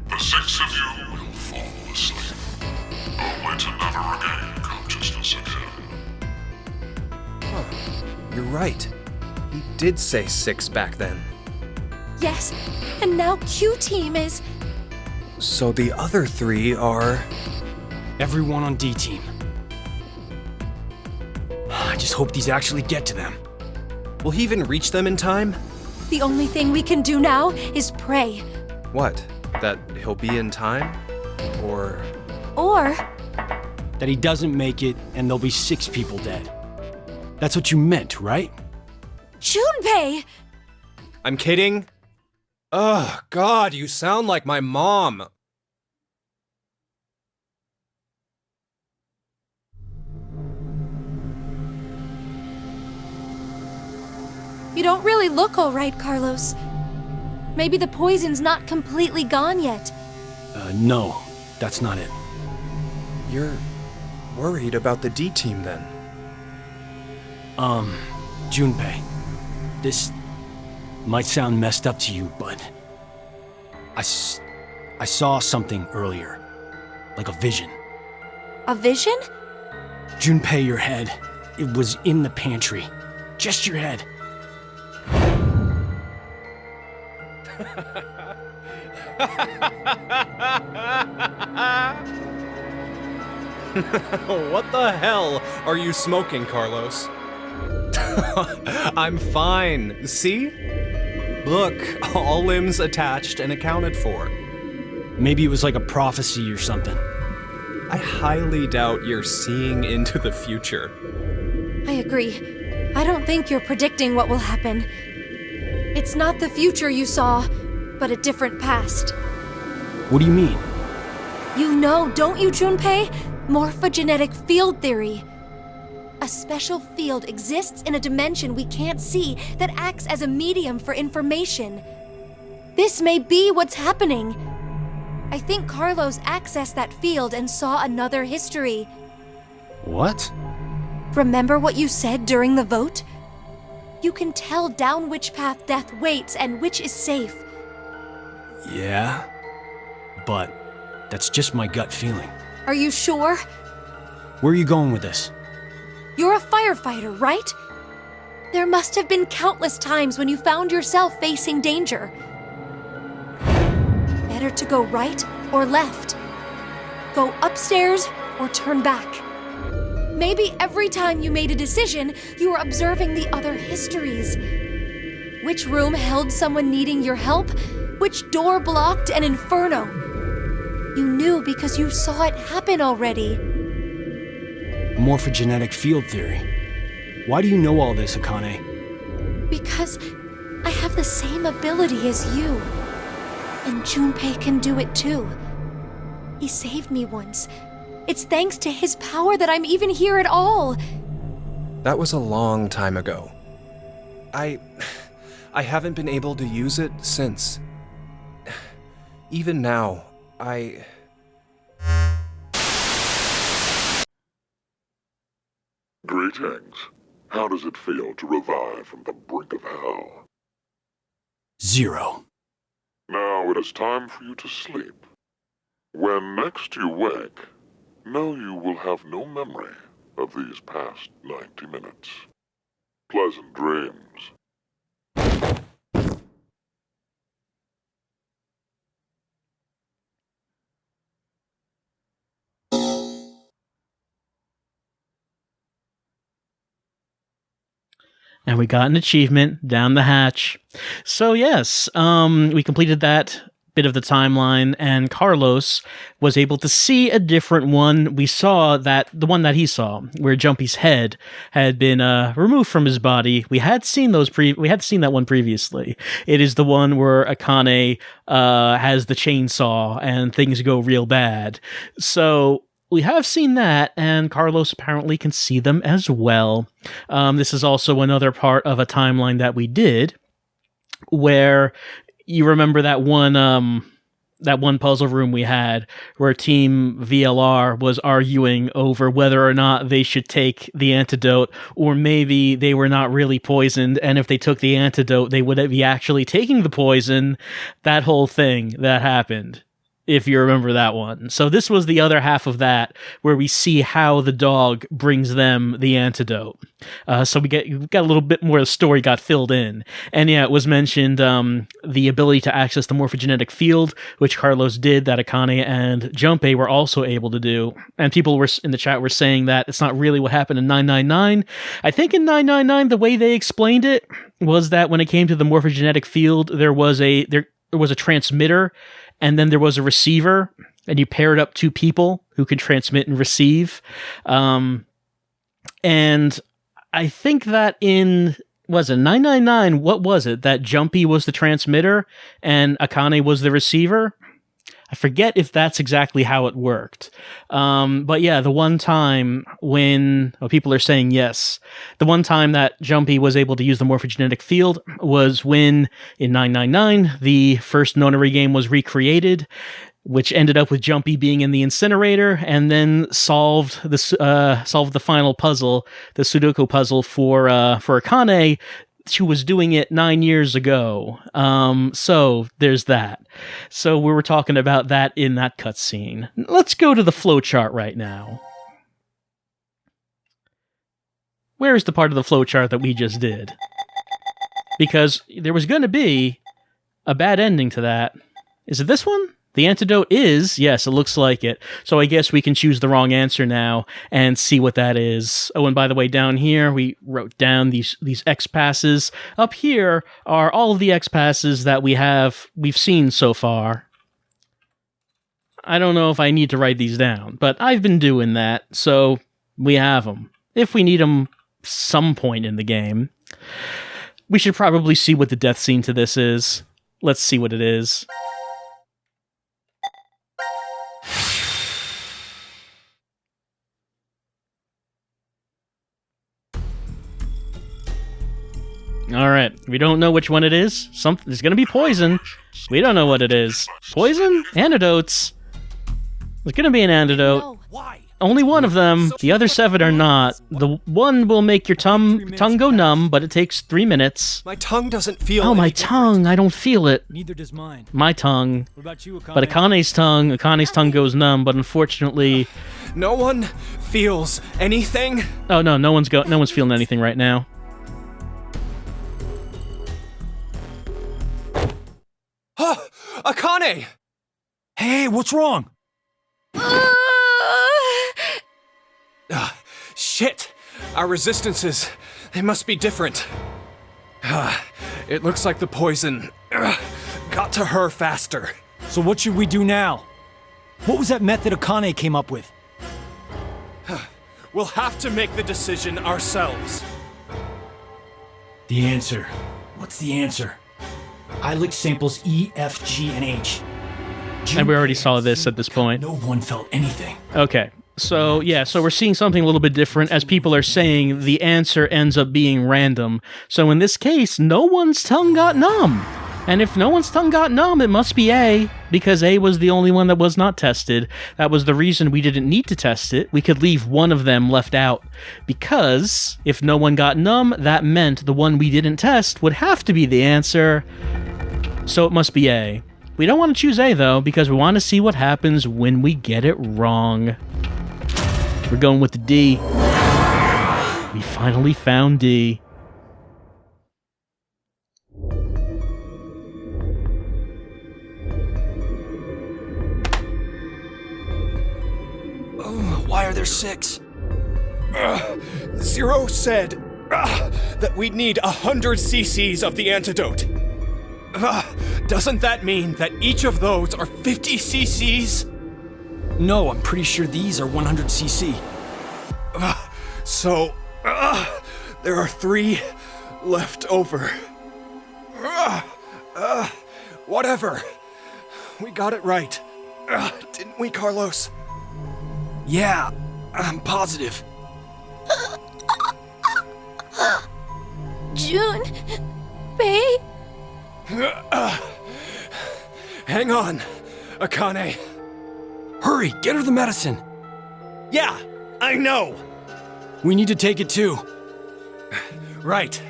Speaker 5: the 6 of you will fall asleep, only to never regain consciousness again.
Speaker 3: You're right. He did say 6 back then.
Speaker 4: Yes, and now Q-Team is...
Speaker 3: So the other 3 are...
Speaker 2: Everyone on D-Team. I just hope these actually get to them.
Speaker 3: Will he even reach them in time?
Speaker 4: The only thing we can do now is pray.
Speaker 3: What? That he'll be in time? Or...
Speaker 4: Or...
Speaker 2: That he doesn't make it and there'll be 6 people dead. That's what you meant, right?
Speaker 4: Junpei!
Speaker 3: I'm kidding? Ugh, God, you sound like my mom.
Speaker 4: You don't really look all right, Carlos. Maybe the poison's not completely gone yet.
Speaker 2: No, that's not it.
Speaker 3: You're worried about the D-Team then?
Speaker 2: Junpei, this might sound messed up to you, but I saw something earlier, like a vision.
Speaker 4: A vision?
Speaker 2: Junpei, your head, it was in the pantry. Just your head.
Speaker 3: What the hell are you smoking, Carlos? I'm fine. See? Look, all limbs attached and accounted for.
Speaker 2: Maybe it was like a prophecy or something.
Speaker 3: I highly doubt you're seeing into the future.
Speaker 4: I agree. I don't think you're predicting what will happen. It's not the future you saw, but a different past.
Speaker 2: What do you mean?
Speaker 4: You know, don't you, Junpei? Morphogenetic field theory. A special field exists in a dimension we can't see that acts as a medium for information. This may be what's happening. I think Carlos accessed that field and saw another history.
Speaker 2: What?
Speaker 4: Remember what you said during the vote? You can tell down which path death waits and which is safe.
Speaker 2: Yeah, but that's just my gut feeling.
Speaker 4: Are you sure?
Speaker 2: Where are you going with this?
Speaker 4: You're a firefighter, right? There must have been countless times when you found yourself facing danger. Better to go right or left? Go upstairs or turn back? Maybe every time you made a decision, you were observing the other histories. Which room held someone needing your help? Which door blocked an inferno? You knew because you saw it happen already.
Speaker 2: Morphogenetic field theory. Why do you know all this, Akane?
Speaker 4: Because I have the same ability as you. And Junpei can do it too. He saved me once. It's thanks to his power that I'm even here at all.
Speaker 3: That was a long time ago. I haven't been able to use it since. Even now,
Speaker 5: Greetings. How does it feel to revive from the brink of hell?
Speaker 2: 0.
Speaker 5: Now it is time for you to sleep. When next you wake, know you will have no memory of these past 90 minutes. Pleasant dreams.
Speaker 1: And we got an achievement down the hatch. So yes, we completed that bit of the timeline, and Carlos was able to see a different one. We saw that the one that he saw, where Jumpy's head had been removed from his body. We had seen that one previously. It is the one where Akane has the chainsaw and things go real bad. So we have seen that, and Carlos apparently can see them as well. This is also another part of a timeline that we did, where you remember that one puzzle room we had where Team VLR was arguing over whether or not they should take the antidote, or maybe they were not really poisoned, and if they took the antidote, they would be actually taking the poison. That whole thing that happened, if you remember that one. So this was the other half of that, where we see how the dog brings them the antidote. So we got a little bit more of the story got filled in. And yeah, it was mentioned the ability to access the morphogenetic field, which Carlos did, that Akane and Junpei were also able to do. And people were in the chat were saying that it's not really what happened in 999. I think in 999, the way they explained it was that when it came to the morphogenetic field, there was a transmitter, and then there was a receiver, and you paired up two people who could transmit and receive. And I think that in, was it 999, what was it? That Jumpy was the transmitter and Akane was the receiver? I forget if that's exactly how it worked. But yeah, the one time when people are saying yes, the one time that Jumpy was able to use the morphogenetic field was when, in 999, the first nonary game was recreated, which ended up with Jumpy being in the incinerator, and then solved the final puzzle, the Sudoku puzzle for Akane, who was doing it 9 years ago. So there's that. So we were talking about that in that cutscene. Let's go to the flowchart right now. Where is the part of the flowchart that we just did? Because there was going to be a bad ending to that. Is it this one? The antidote is, yes, it looks like it. So I guess we can choose the wrong answer now and see what that is. Oh, and by the way, down here, we wrote down these X passes. Up here are all of the X passes that we've seen so far. I don't know if I need to write these down, but I've been doing that, so we have them. If we need them some point in the game. We should probably see what the death scene to this is. Let's see what it is. Alright, we don't know which one it is. There's gonna be poison. We don't know what it is. Poison? Antidotes. There's gonna be an antidote.
Speaker 4: No.
Speaker 1: Only one of them. The other 7 are not. The one will make your tongue go numb, but it takes 3 minutes.
Speaker 3: My tongue doesn't feel
Speaker 1: Oh, my
Speaker 3: any
Speaker 1: tongue. I don't feel it.
Speaker 2: Neither does mine.
Speaker 1: My tongue.
Speaker 2: What about you, Akane?
Speaker 1: But Akane's tongue goes numb, but unfortunately...
Speaker 3: No one feels anything?
Speaker 1: Oh, no, no one's feeling anything right now.
Speaker 3: Akane!
Speaker 2: Hey, what's wrong?
Speaker 3: Shit! Our resistances, they must be different. It looks like the poison got to her faster.
Speaker 2: So what should we do now? What was that method Akane came up with?
Speaker 3: We'll have to make the decision ourselves.
Speaker 2: The answer. What's the answer? I licked samples E, F, G, and H.
Speaker 1: And we already saw this at this point.
Speaker 2: No one felt anything.
Speaker 1: Okay. So, yeah, so we're seeing something a little bit different. As people are saying, the answer ends up being random. So in this case, no one's tongue got numb. And if no one's tongue got numb, it must be A, because A was the only one that was not tested. That was the reason we didn't need to test it. We could leave one of them left out, because if no one got numb, that meant the one we didn't test would have to be the answer. So it must be A. We don't want to choose A, though, because we want to see what happens when we get it wrong. We're going with the D. We finally found D.
Speaker 3: Why are there 6? Zero said that we'd need 100 cc's of the antidote. Doesn't that mean that each of those are 50 cc's?
Speaker 2: No, I'm pretty sure these are 100 cc.
Speaker 3: So, there are 3 left over. Whatever. We got it right. Didn't we, Carlos?
Speaker 2: Yeah, I'm positive.
Speaker 4: June, Bay.
Speaker 3: Hang on, Akane.
Speaker 2: Hurry, get her the medicine.
Speaker 3: Yeah, I know.
Speaker 2: We need to take it too.
Speaker 3: Right.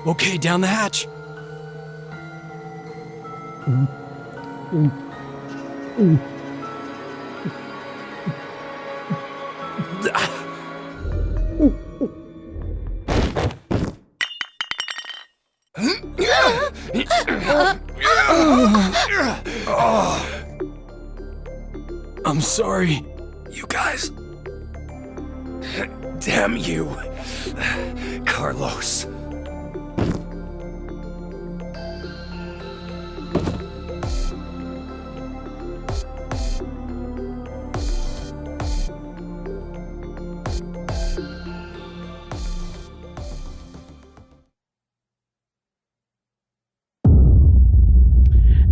Speaker 2: Okay, down the hatch. I'm sorry, you guys.
Speaker 3: Damn you, Carlos.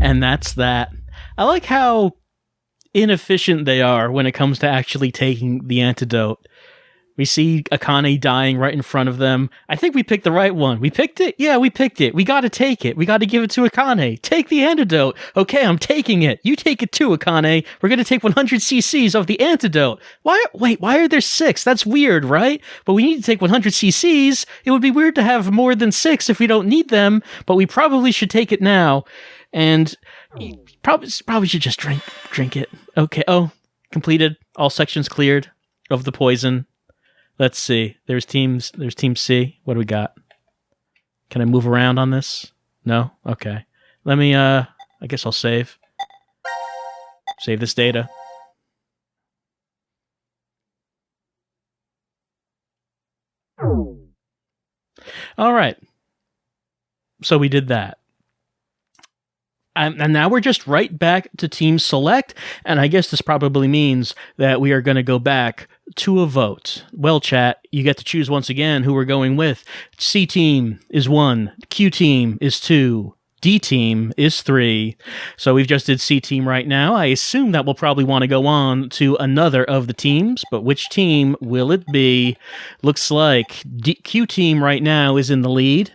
Speaker 1: And that's that. I like how inefficient they are when it comes to actually taking the antidote. We see Akane dying right in front of them. I think we picked the right one. We picked it? Yeah, we picked it. We gotta take it. We gotta give it to Akane. Take the antidote. Okay, I'm taking it. You take it too, Akane. We're gonna take 100 cc's of the antidote. Why are there 6? That's weird, right? But we need to take 100 cc's. It would be weird to have more than 6 if we don't need them, but we probably should take it now. And probably should just drink it. Okay. Oh, completed. All sections cleared of the poison. Let's see. There's Team C. What do we got? Can I move around on this? No? Okay. Let me, I guess I'll save. Save this data. All right. So we did that. And now we're just right back to Team Select, and I guess this probably means that we are going to go back to a vote. Well, chat, you get to choose once again who we're going with. C Team is 1, Q Team is 2, D Team is 3. So we've just did C Team right now. I assume that we'll probably want to go on to another of the teams, but which team will it be? Looks like Q Team right now is in the lead.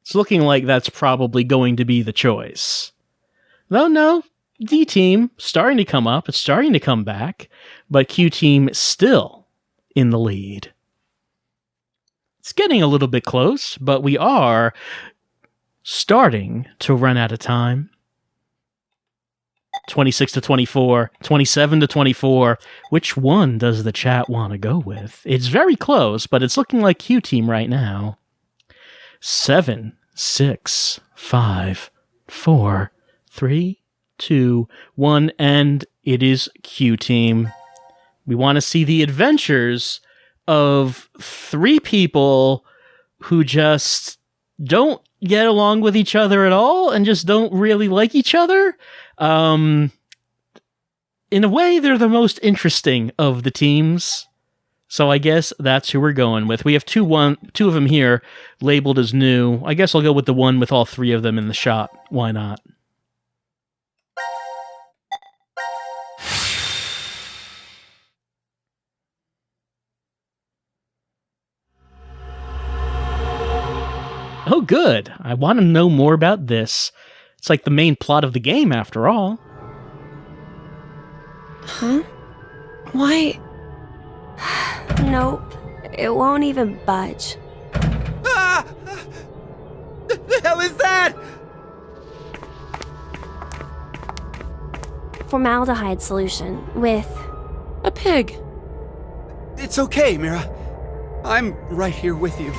Speaker 1: It's looking like that's probably going to be the choice. No, D Team starting to come up, it's starting to come back, but Q Team still in the lead. It's getting a little bit close, but we are starting to run out of time. 26 to 24, 27 to 24. Which one does the chat want to go with? It's very close, but it's looking like Q Team right now. 7, 6, 5, 4, 3, 2, 1, and it is Q Team. We want to see the adventures of 3 people who just don't get along with each other at all and just don't really like each other. In a way, they're the most interesting of the teams. So I guess that's who we're going with. We have two of them here labeled as new. I guess I'll go with the one with all 3 of them in the shot. Why not? Oh, good. I want to know more about this. It's like the main plot of the game, after all.
Speaker 7: Huh? Why? Nope. It won't even budge.
Speaker 3: Ah! The hell is that?
Speaker 7: Formaldehyde solution with
Speaker 8: a pig.
Speaker 9: It's okay, Mira. I'm right here with you.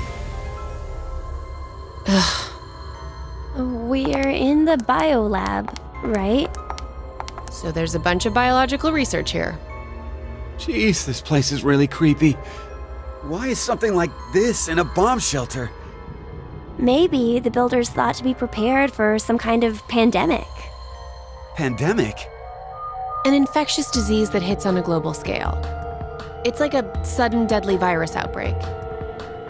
Speaker 7: We're in the Biolab, right?
Speaker 8: So there's a bunch of biological research here.
Speaker 9: Jeez, this place is really creepy. Why is something like this in a bomb shelter?
Speaker 7: Maybe the builders thought to be prepared for some kind of pandemic.
Speaker 9: Pandemic?
Speaker 8: An infectious disease that hits on a global scale. It's like a sudden deadly virus outbreak.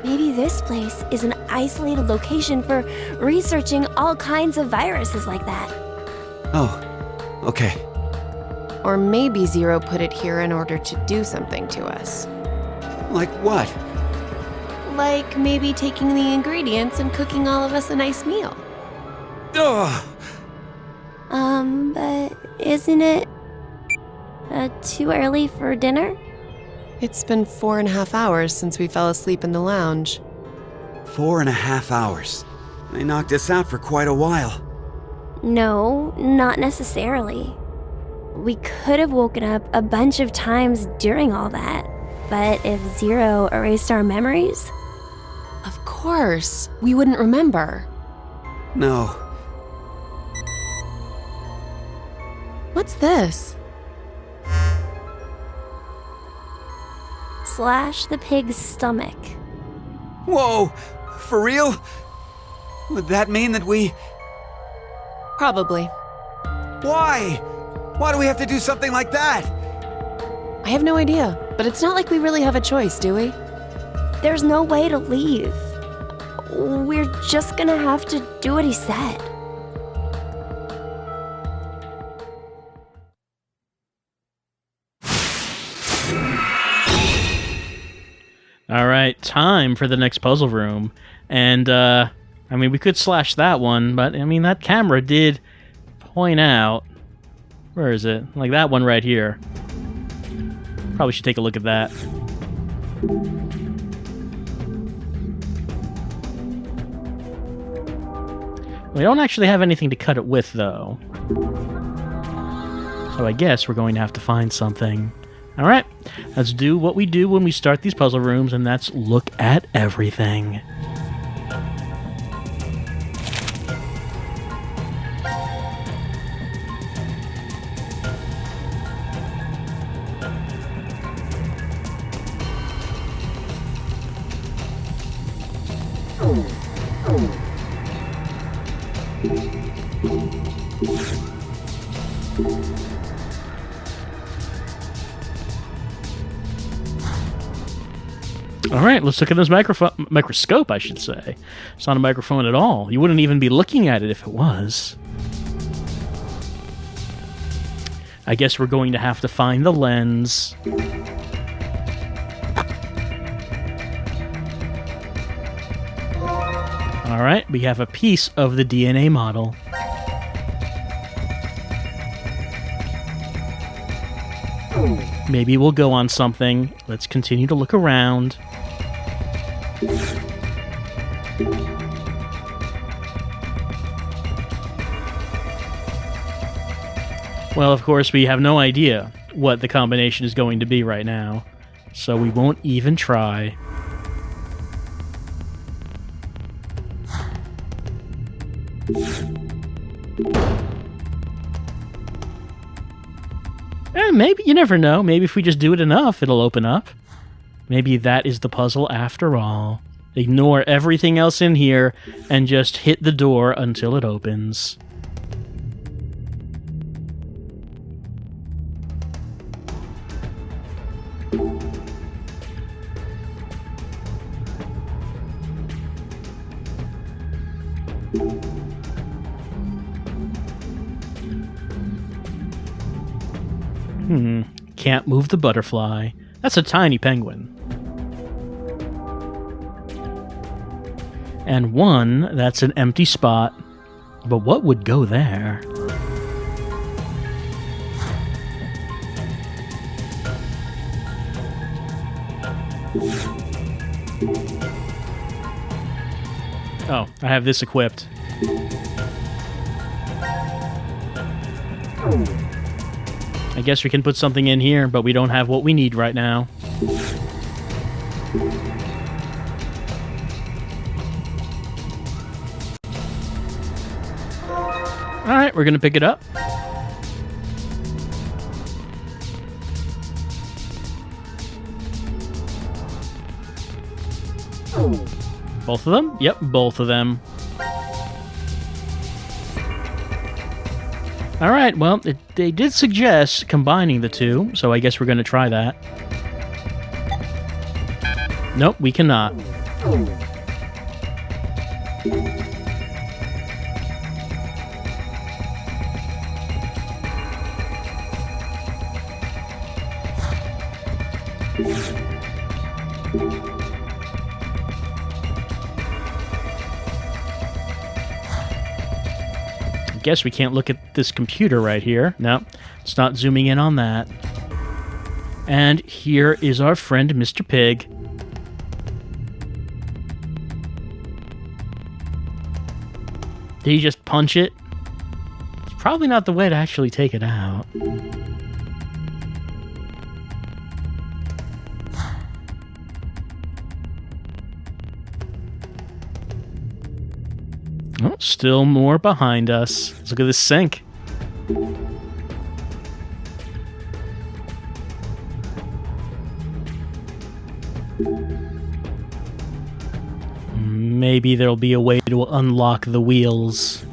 Speaker 7: Maybe this place is an isolated location for researching all kinds of viruses like that.
Speaker 9: Oh, okay.
Speaker 8: Or maybe Zero put it here in order to do something to us.
Speaker 9: Like what?
Speaker 8: Like maybe taking the ingredients and cooking all of us a nice meal.
Speaker 9: Ugh!
Speaker 7: But isn't it too early for dinner?
Speaker 8: It's been 4.5 hours since we fell asleep in the lounge.
Speaker 9: 4.5 hours. They knocked us out for quite a while.
Speaker 7: No, not necessarily. We could have woken up a bunch of times during all that, but if Zero erased our memories...
Speaker 8: Of course, we wouldn't remember.
Speaker 9: No.
Speaker 8: What's this?
Speaker 7: Slash the pig's stomach.
Speaker 9: Whoa! For real? Would that mean that we...
Speaker 8: Probably.
Speaker 9: Why? Why do we have to do something like that?
Speaker 8: I have no idea, but it's not like we really have a choice, do we?
Speaker 7: There's no way to leave. We're just gonna have to do what he said.
Speaker 1: All right, time for the next puzzle room. And, I mean, we could slash that one, but, I mean, that camera did point out... Where is it? Like that one right here. Probably should take a look at that. We don't actually have anything to cut it with, though. So I guess we're going to have to find something. Alright, let's do what we do when we start these puzzle rooms, and that's look at everything. All right, let's look at this microscope, I should say. It's not a microphone at all. You wouldn't even be looking at it if it was. I guess we're going to have to find the lens. All right, we have a piece of the DNA model. Maybe we'll go on something. Let's continue to look around. Well, of course, we have no idea what the combination is going to be right now, so we won't even try. Maybe, you never know. Maybe if we just do it enough, it'll open up. Maybe that is the puzzle after all. Ignore everything else in here and just hit the door until it opens. Can't move the butterfly. That's a tiny penguin. And one, that's an empty spot. But what would go there? Oh, I have this equipped. I guess we can put something in here, but we don't have what we need right now. Alright, we're gonna pick it up. Both of them? Yep, both of them. Alright, well, they did suggest combining the two, so I guess we're going to try that. Nope, we cannot. Guess we can't look at this computer right here. No, it's not zooming in on that. And here is our friend, Mr. Pig. Did he just punch it? It's probably not the way to actually take it out. Oh, still more behind us. Let's look at this sink. Maybe there'll be a way to unlock the wheels.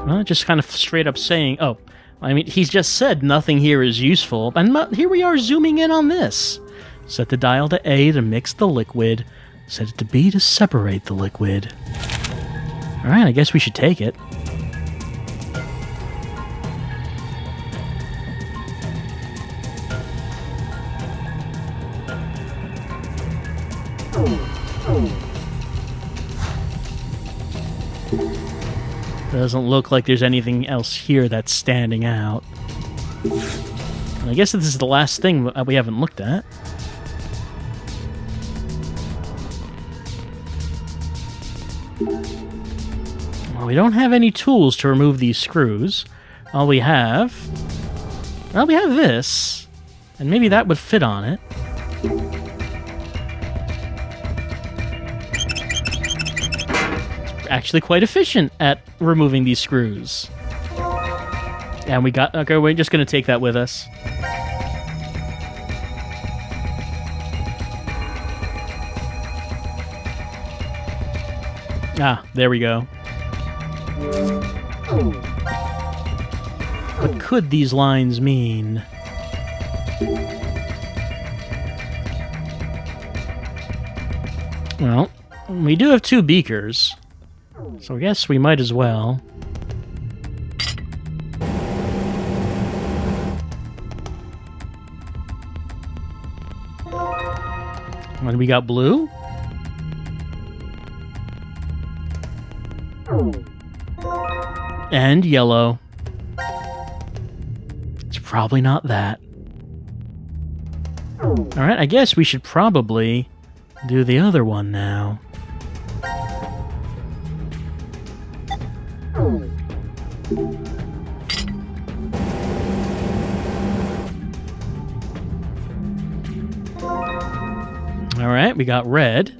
Speaker 1: Well, just kind of straight up saying, oh, I mean, he's just said nothing here is useful, and here we are zooming in on this. Set the dial to A to mix the liquid. Set it to B to separate the liquid. Alright, I guess we should take it. Doesn't look like there's anything else here that's standing out. And I guess this is the last thing we haven't looked at. Well, we don't have any tools to remove these screws. All we have... Well, we have this. And maybe that would fit on it. It's actually quite efficient at removing these screws. And we got... Okay, we're just going to take that with us. Ah, there we go. What could these lines mean? Well, we do have 2 beakers, so I guess we might as well. When we got blue? And yellow. It's probably not that. Alright, I guess we should probably do the other one now. Alright, we got red.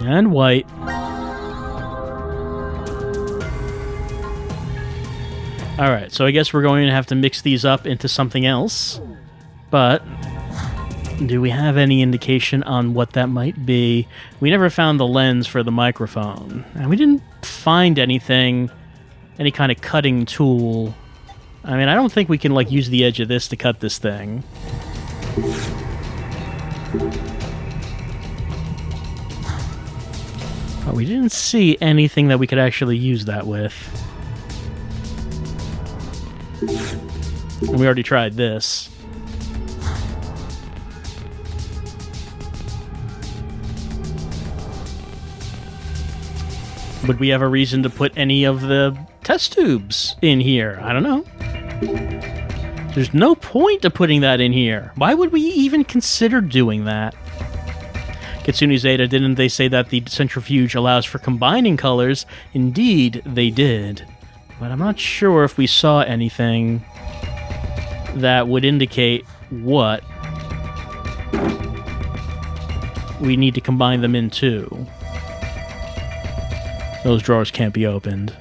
Speaker 1: And white. Alright, so I guess we're going to have to mix these up into something else. But do we have any indication on what that might be? We never found the lens for the microphone. And we didn't find anything, any kind of cutting tool. I mean, I don't think we can, like, use the edge of this to cut this thing. But we didn't see anything that we could actually use that with. And we already tried this. Would we have a reason to put any of the test tubes in here? I don't know. There's no point to putting that in here. Why would we even consider doing that? Kitsune Zeta, didn't they say that the centrifuge allows for combining colors? Indeed, they did. But I'm not sure if we saw anything that would indicate what we need to combine them into. Those drawers can't be opened.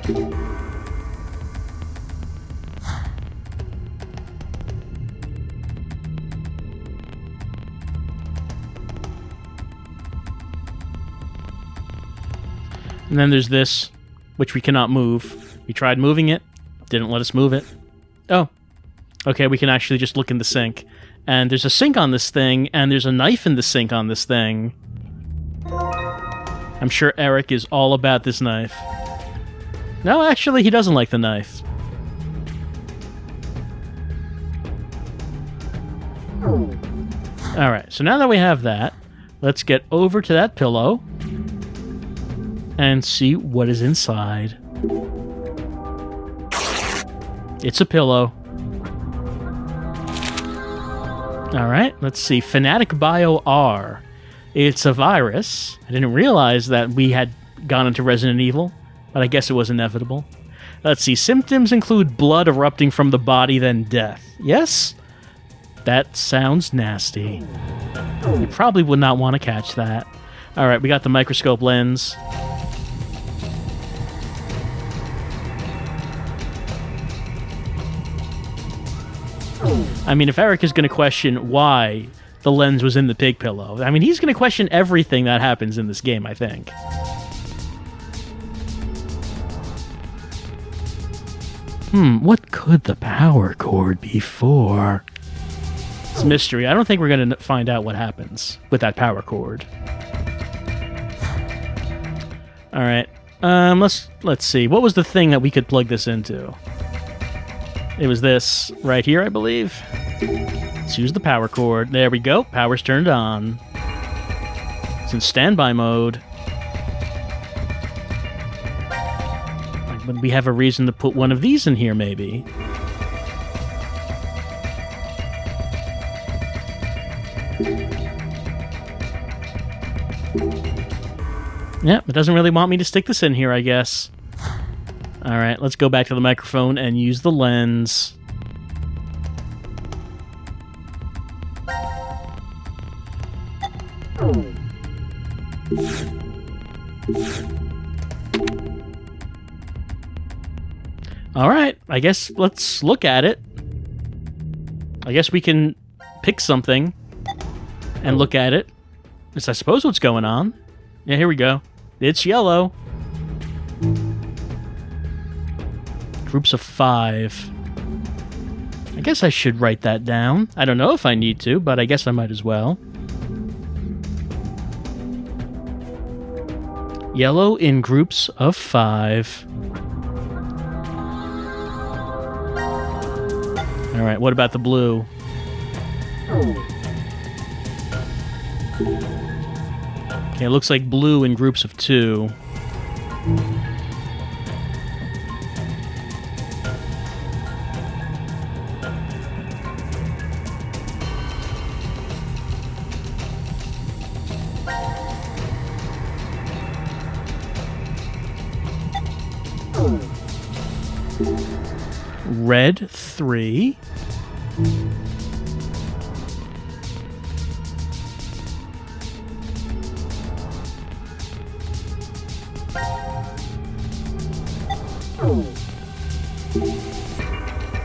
Speaker 1: And then there's this, which we cannot move. We tried moving it, didn't let us move it. Oh, okay, we can actually just look in the sink. And there's a sink on this thing, and there's a knife in the sink on this thing. I'm sure Eric is all about this knife. No, actually, he doesn't like the knife. Alright, so now that we have that, let's get over to that pillow and see what is inside. It's a pillow. Alright, let's see. Fanatic Bio R. It's a virus. I didn't realize that we had gone into Resident Evil, but I guess it was inevitable. Let's see. Symptoms include blood erupting from the body, then death. Yes? That sounds nasty. You probably would not want to catch that. Alright, we got the microscope lens. I mean, if Eric is going to question why the lens was in the pig pillow, I mean, he's going to question everything that happens in this game, I think. What could the power cord be for? It's a mystery. I don't think we're going to find out what happens with that power cord. All right. Let's see. What was the thing that we could plug this into? It was this right here, I believe. Let's use the power cord. There we go. Power's turned on. It's in standby mode. But we have a reason to put one of these in here, maybe. Yeah, it doesn't really want me to stick this in here, I guess. Alright, let's go back to the microphone and use the lens. Alright, I guess let's look at it. I guess we can pick something and look at it. That's, I suppose, what's going on. Yeah, here we go. It's yellow. Groups of 5. I guess I should write that down. I don't know if I need to, but I guess I might as well. Yellow in groups of 5. Alright, what about the blue? Okay, it looks like blue in groups of 2. Red 3.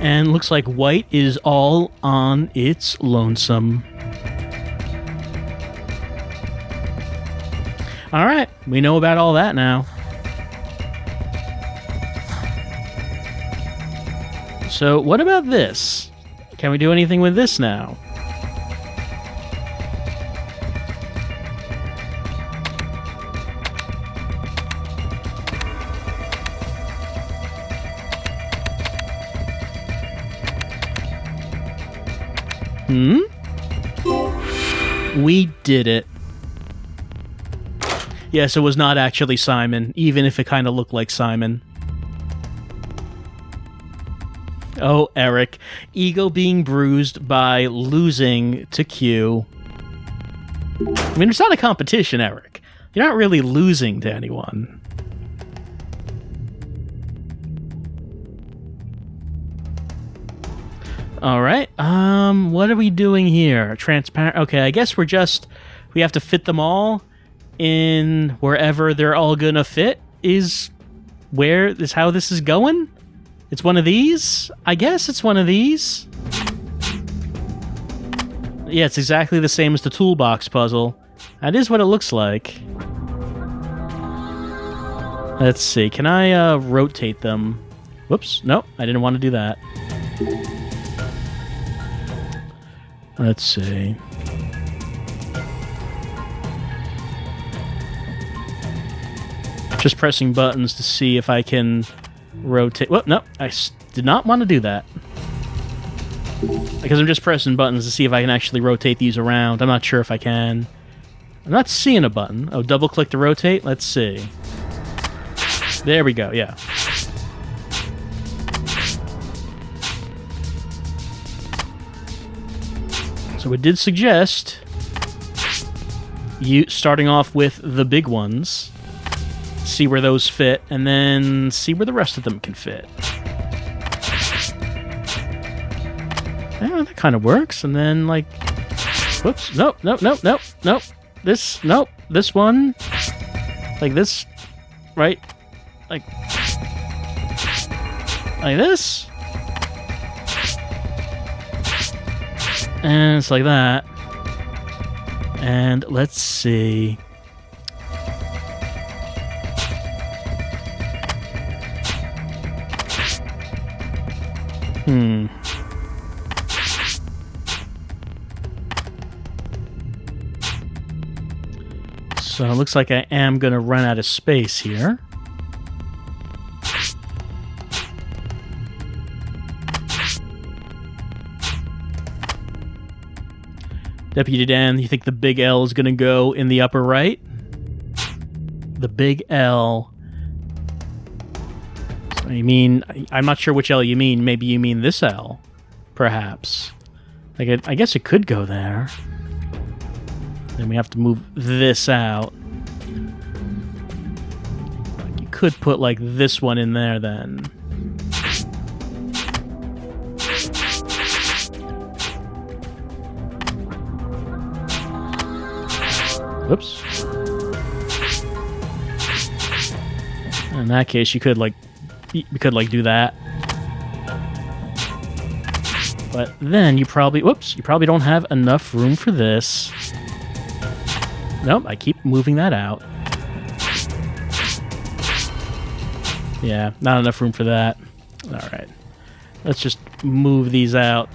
Speaker 1: And looks like white is all on its lonesome. Alright, we know about all that now. So, what about this? Can we do anything with this now? We did it. Yes, it was not actually Simon, even if it kind of looked like Simon. Oh, Eric. Ego being bruised by losing to Q. I mean, it's not a competition, Eric. You're not really losing to anyone. Alright, what are we doing here? Transparent. Okay, I guess we have to fit them all in wherever they're all gonna fit is where is how this is going? It's one of these? I guess it's one of these. Yeah, it's exactly the same as the toolbox puzzle. That is what it looks like. Let's see, can I rotate them? Whoops, no, I didn't want to do that. Let's see. Just pressing buttons to see if I can rotate. Well, no, I did not want to do that. Because I'm just pressing buttons to see if I can actually rotate these around. I'm not sure if I can. I'm not seeing a button. Oh, double click to rotate? Let's see. There we go, yeah. So it did suggest you starting off with the big ones, see where those fit, and then see where the rest of them can fit. Yeah, that kind of works. And then, like, whoops, nope. This one, like this, right? Like this. And it's like that. And let's see. So it looks like I am going to run out of space here. Deputy Dan, you think the big L is going to go in the upper right? The big L. So you mean, I'm not sure which L you mean. Maybe you mean this L, perhaps. Like I guess it could go there. Then we have to move this out. You could put like this one in there then. Whoops. In that case, you could do that. But then you probably don't have enough room for this. Nope, I keep moving that out. Yeah, not enough room for that. Alright. Let's just move these out.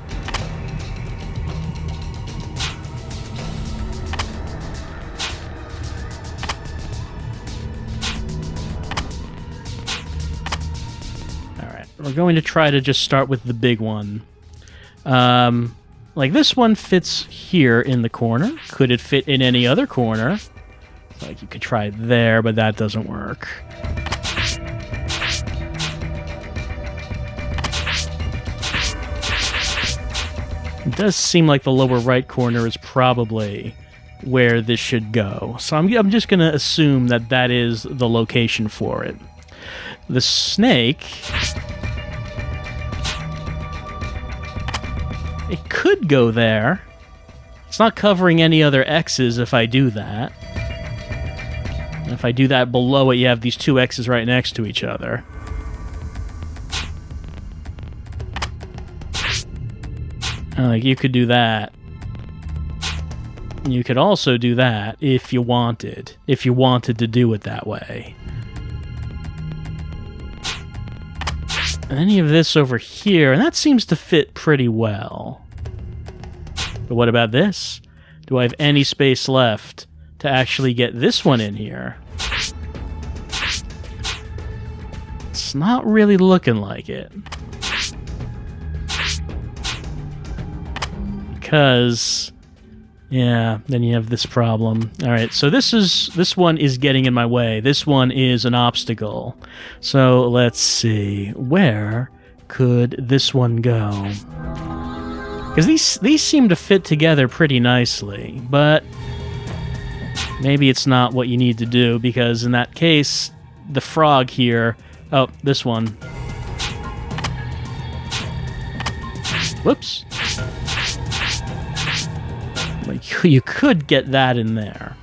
Speaker 1: Alright, we're going to try to just start with the big one. Like this one fits here in the corner. Could it fit in any other corner? Like you could try it there, but that doesn't work. It does seem like the lower right corner is probably where this should go. So I'm just going to assume that that is the location for it. The snake... it could go there. It's not covering any other X's if I do that. And if I do that below it, you have these two X's right next to each other. Like, you could do that. You could also do that if you wanted. If you wanted to do it that way. Any of this over here, and that seems to fit pretty well. But what about this? Do I have any space left to actually get this one in here? It's not really looking like it. Because, yeah, then you have this problem. Alright, so this one is getting in my way. This one is an obstacle. So let's see. Where could this one go? Because these seem to fit together pretty nicely, but maybe it's not what you need to do, because in that case, the frog here... oh, this one. Whoops. Like, you could get that in there.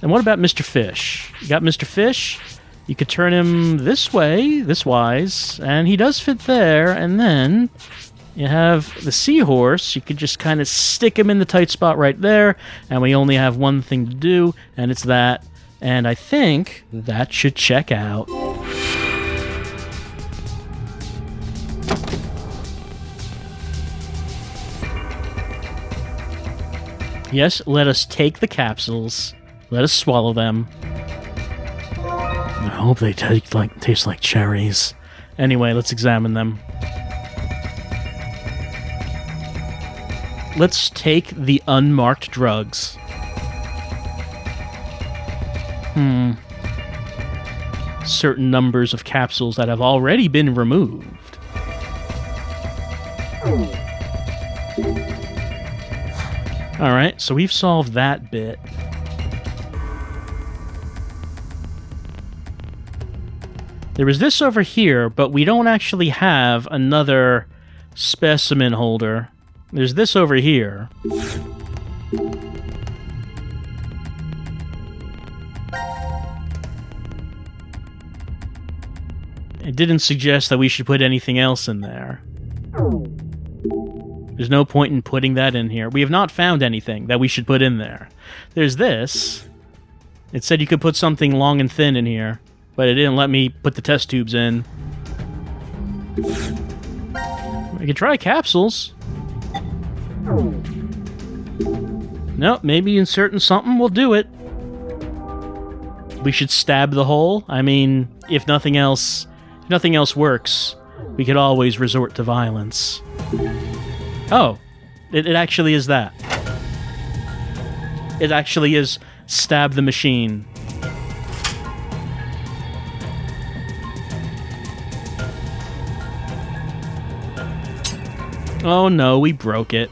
Speaker 1: And what about Mr. Fish? You got Mr. Fish? You could turn him this way, this wise, and he does fit there, and then you have the seahorse. You could just kind of stick him in the tight spot right there, and we only have one thing to do, and it's that. And I think that should check out. Yes, let us take the capsules. Let us swallow them. I hope they taste like cherries. Anyway, let's examine them. Let's take the unmarked drugs. Certain numbers of capsules that have already been removed. Alright, so we've solved that bit. There was this over here, but we don't actually have another specimen holder. There's this over here. It didn't suggest that we should put anything else in there. There's no point in putting that in here. We have not found anything that we should put in there. There's this. It said you could put something long and thin in here, but it didn't let me put the test tubes in. We could try capsules. Nope, maybe inserting something will do it. We should stab the hole. I mean, if nothing else works, we could always resort to violence. Oh, it actually is that. It actually is stab the machine. Oh no, we broke it.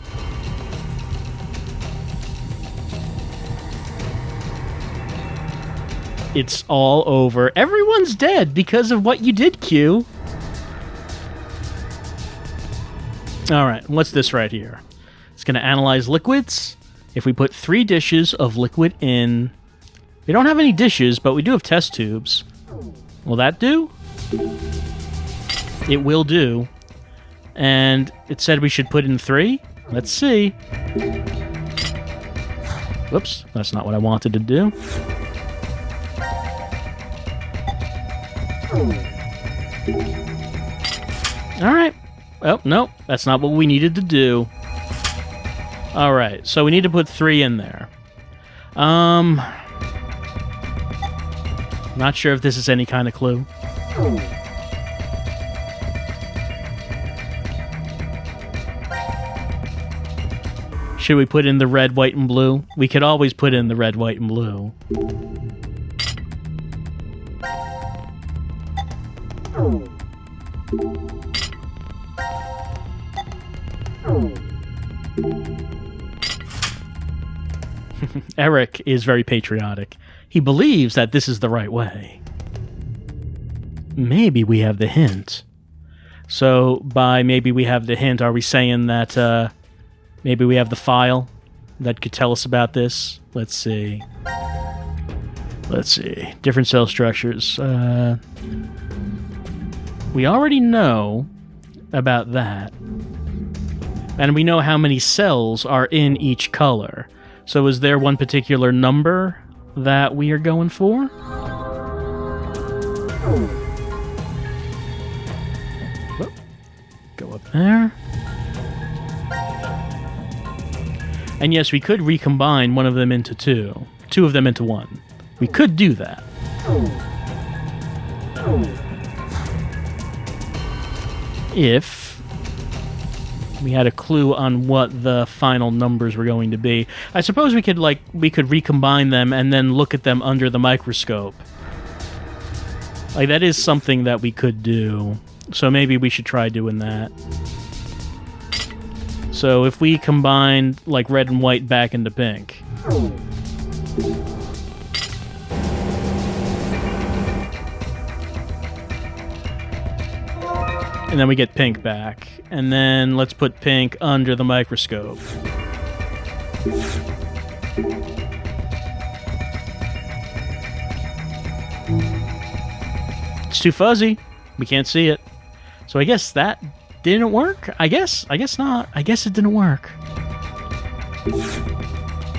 Speaker 1: It's all over. Everyone's dead because of what you did, Q. Alright, what's this right here? It's going to analyze liquids. If we put 3 dishes of liquid in... We don't have any dishes, but we do have test tubes. Will that do? It will do. And it said we should put in 3. Let's see. Whoops, that's not what I wanted to do. Alright. Oh, no, that's not what we needed to do. Alright, so we need to put 3 in there. Not sure if this is any kind of clue. Should we put in the red, white, and blue? We could always put in the red, white, and blue. Eric is very patriotic. He believes that this is the right way. Maybe we have the hint. So, by maybe we have the hint, are we saying that, maybe we have the file that could tell us about this? Let's see. Different cell structures. We already know about that. And we know how many cells are in each color. So is there one particular number that we are going for? Whoop. Go up there. And yes, we could recombine one of them into 2. 2 of them into 1. We could do that. If we had a clue on what the final numbers were going to be. I suppose we could recombine them and then look at them under the microscope. Like, that is something that we could do. So maybe we should try doing that. So if we combined, like, red and white back into pink. And then we get pink back. And then let's put pink under the microscope. too fuzzy. We can't see it. So I guess that didn't work? I guess not. I guess it didn't work.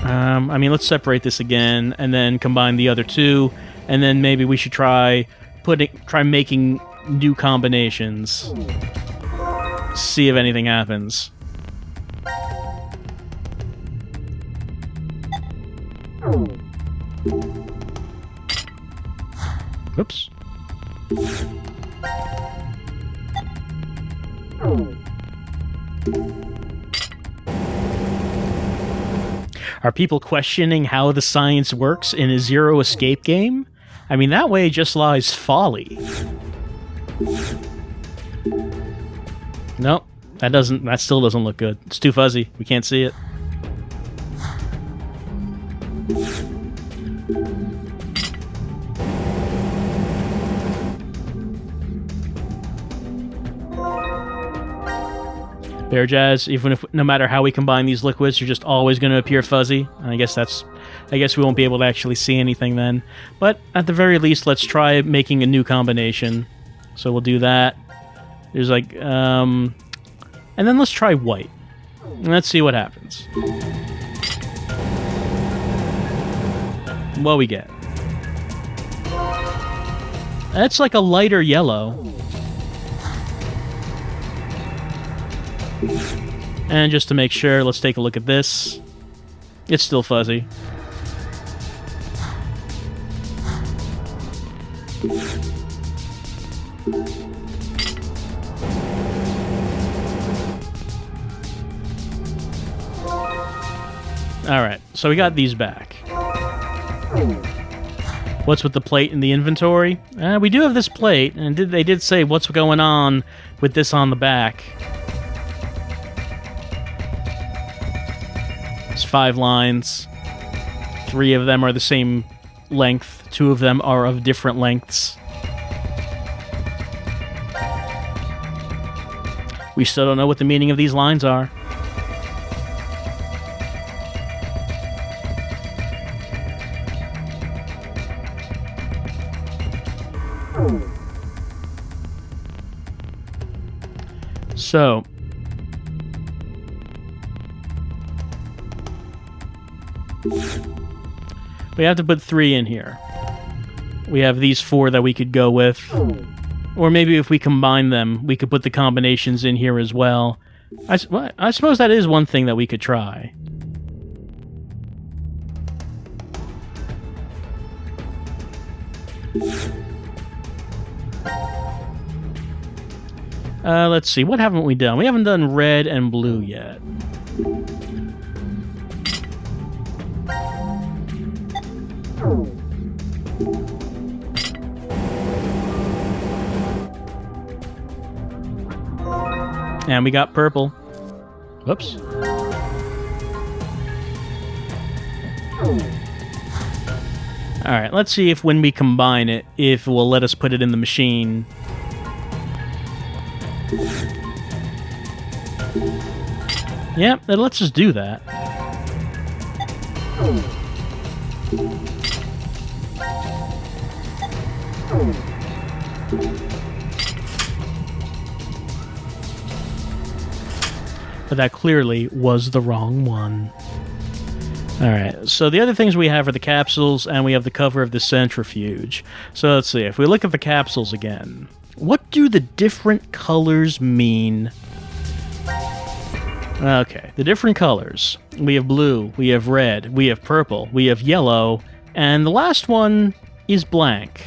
Speaker 1: I mean, let's separate this again, and then combine the other two, and then maybe we should try making new combinations. See if anything happens. Oops. Are people questioning how the science works in a zero escape game? I mean, that way just lies folly. Nope, that still doesn't look good. It's too fuzzy. We can't see it. Bear Jazz, no matter how we combine these liquids, you're just always going to appear fuzzy. And I guess we won't be able to actually see anything then. But at the very least, let's try making a new combination. So we'll do that. There's like, and then let's try white. And let's see what happens. What we get. That's like a lighter yellow. And just to make sure, let's take a look at this. It's still fuzzy. Alright, so we got these back. What's with the plate in the inventory? We do have this plate, and they did say what's going on with this on the back. It's 5 lines. 3 of them are the same length. 2 of them are of different lengths. We still don't know what the meaning of these lines are. So, we have to put 3 in here. We have these 4 that we could go with. Or maybe if we combine them, we could put the combinations in here as well. I suppose that is one thing that we could try. Let's see, what haven't we done? We haven't done red and blue yet. And we got purple. Whoops. Alright, let's see if when we combine it, if it will let us put it in the machine. Yep, it lets us do that. But that clearly was the wrong one. Alright, so the other things we have are the capsules, and we have the cover of the Centrifuge. So let's see, if we look at the capsules again, what do the different colors mean? Okay, the different colors. We have blue, we have red, we have purple, we have yellow, and the last one is blank.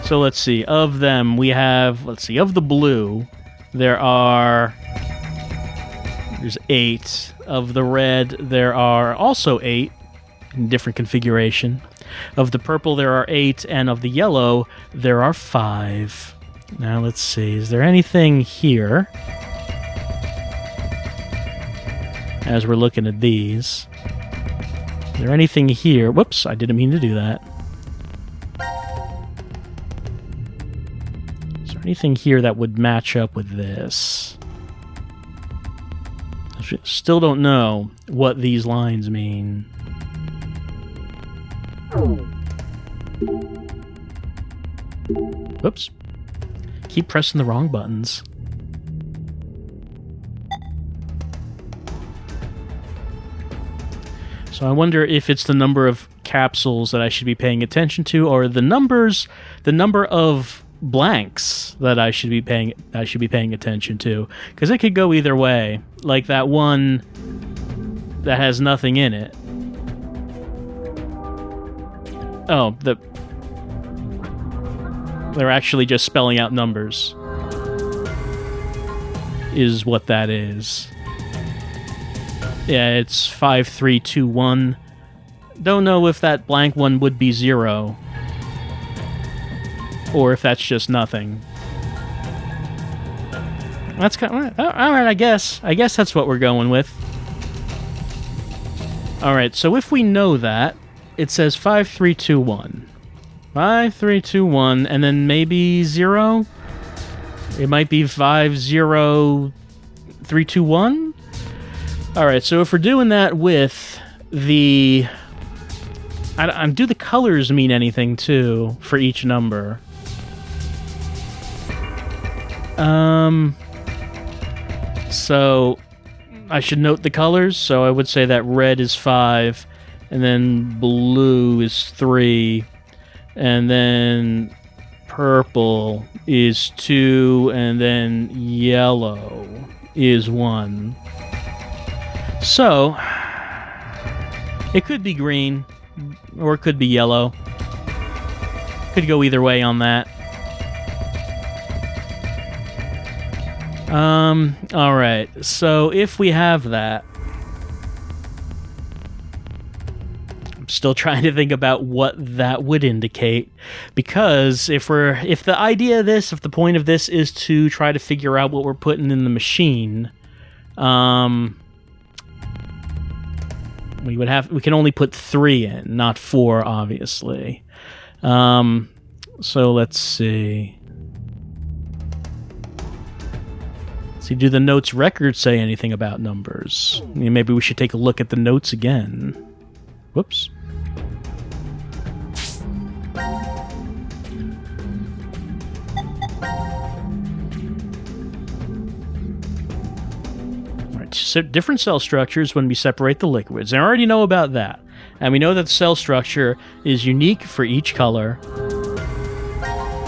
Speaker 1: So let's see, of them we have, of the blue, there's 8. Of the red, there are also 8 in different configuration. Of the purple, there are 8, and of the yellow, there are 5. Now let's see, is there anything here? As we're looking at these. Is there anything here? Whoops, I didn't mean to do that. Is there anything here that would match up with this? I still don't know what these lines mean. Whoops. Keep pressing the wrong buttons. So I wonder if it's the number of capsules that I should be paying attention to, or the number of blanks that I should be paying attention to, because it could go either way. Like that one that has nothing in it. Oh, they're actually just spelling out numbers. Is what that is. Yeah, it's 5321. Don't know if that blank one would be 0. Or if that's just nothing. That's kind of... Alright, I guess. I guess that's what we're going with. Alright, so if we know that, it says 5321. 5321, and then maybe 0? It might be 50321? Alright, so if we're doing that with the... do the colors mean anything, too, for each number? So, I should note the colors, so I would say that red is 5, and then blue is 3, and then purple is 2, and then yellow is 1. So, it could be green, or it could be yellow. Could go either way on that. Alright, so if we have that... I'm still trying to think about what that would indicate, because if the point of this is to try to figure out what we're putting in the machine, we can only put 3 in, not 4, obviously. So let's see. Do the notes records say anything about numbers? Maybe we should take a look at the notes again. Whoops. Alright, so different cell structures when we separate the liquids. I already know about that. And we know that the cell structure is unique for each color.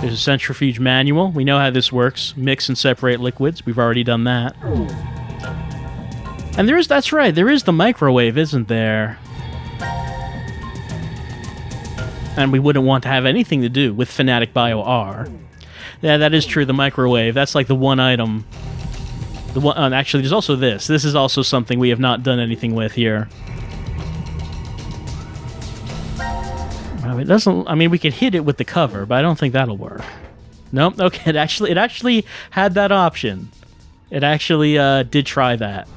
Speaker 1: There's a centrifuge manual. We know how this works. Mix and separate liquids. We've already done that. And that's right, there is the microwave, isn't there? And we wouldn't want to have anything to do with Fnatic Bio R. Yeah, that is true, the microwave. That's like the one item. Actually, there's also this. This is also something we have not done anything with here. It doesn't. I mean, we could hit it with the cover, but I don't think that'll work. Nope. Okay. It actually had that option. It actually did try that.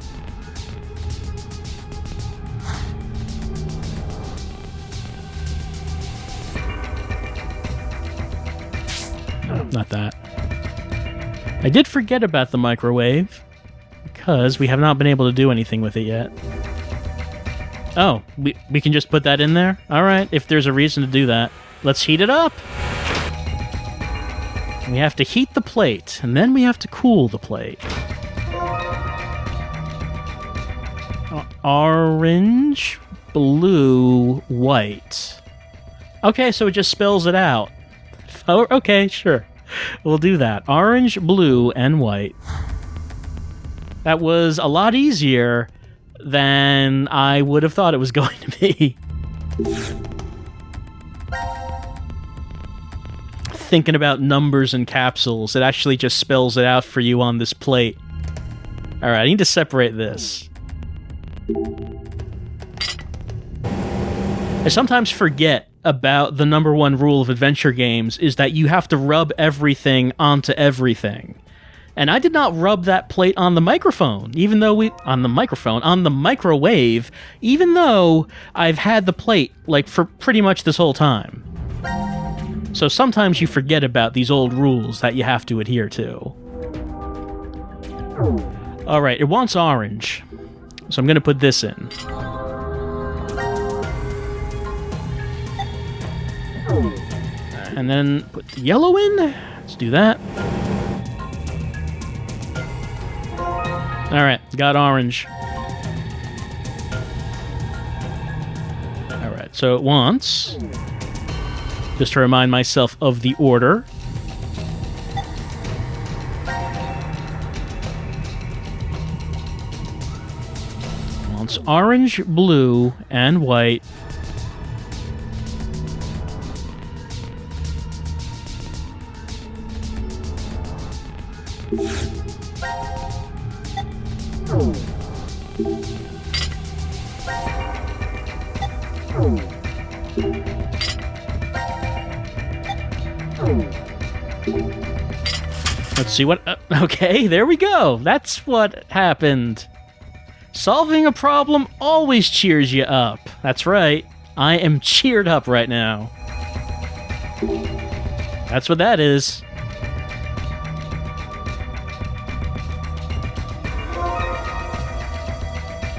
Speaker 1: No, not that. I did forget about the microwave because we have not been able to do anything with it yet. Oh, we can just put that in there? Alright, if there's a reason to do that. Let's heat it up! We have to heat the plate, and then we have to cool the plate. Orange, blue, white. Okay, so it just spells it out. Oh, okay, sure. We'll do that. Orange, blue, and white. That was a lot easier than I would have thought it was going to be. Thinking about numbers and capsules, it actually just spells it out for you on this plate. Alright, I need to separate this. I sometimes forget about the number one rule of adventure games is that you have to rub everything onto everything. And I did not rub that plate on the microphone, on the microwave, even though I've had the plate, like, for pretty much this whole time. So sometimes you forget about these old rules that you have to adhere to. Alright, it wants orange. So I'm going to put this in. and then put the yellow in. Let's do that. All right, got orange. All right, so it wants, just to remind myself of the order. Wants orange, blue, and white. Let's see what... okay, there we go. That's what happened. Solving a problem always cheers you up. That's right. I am cheered up right now. That's what that is.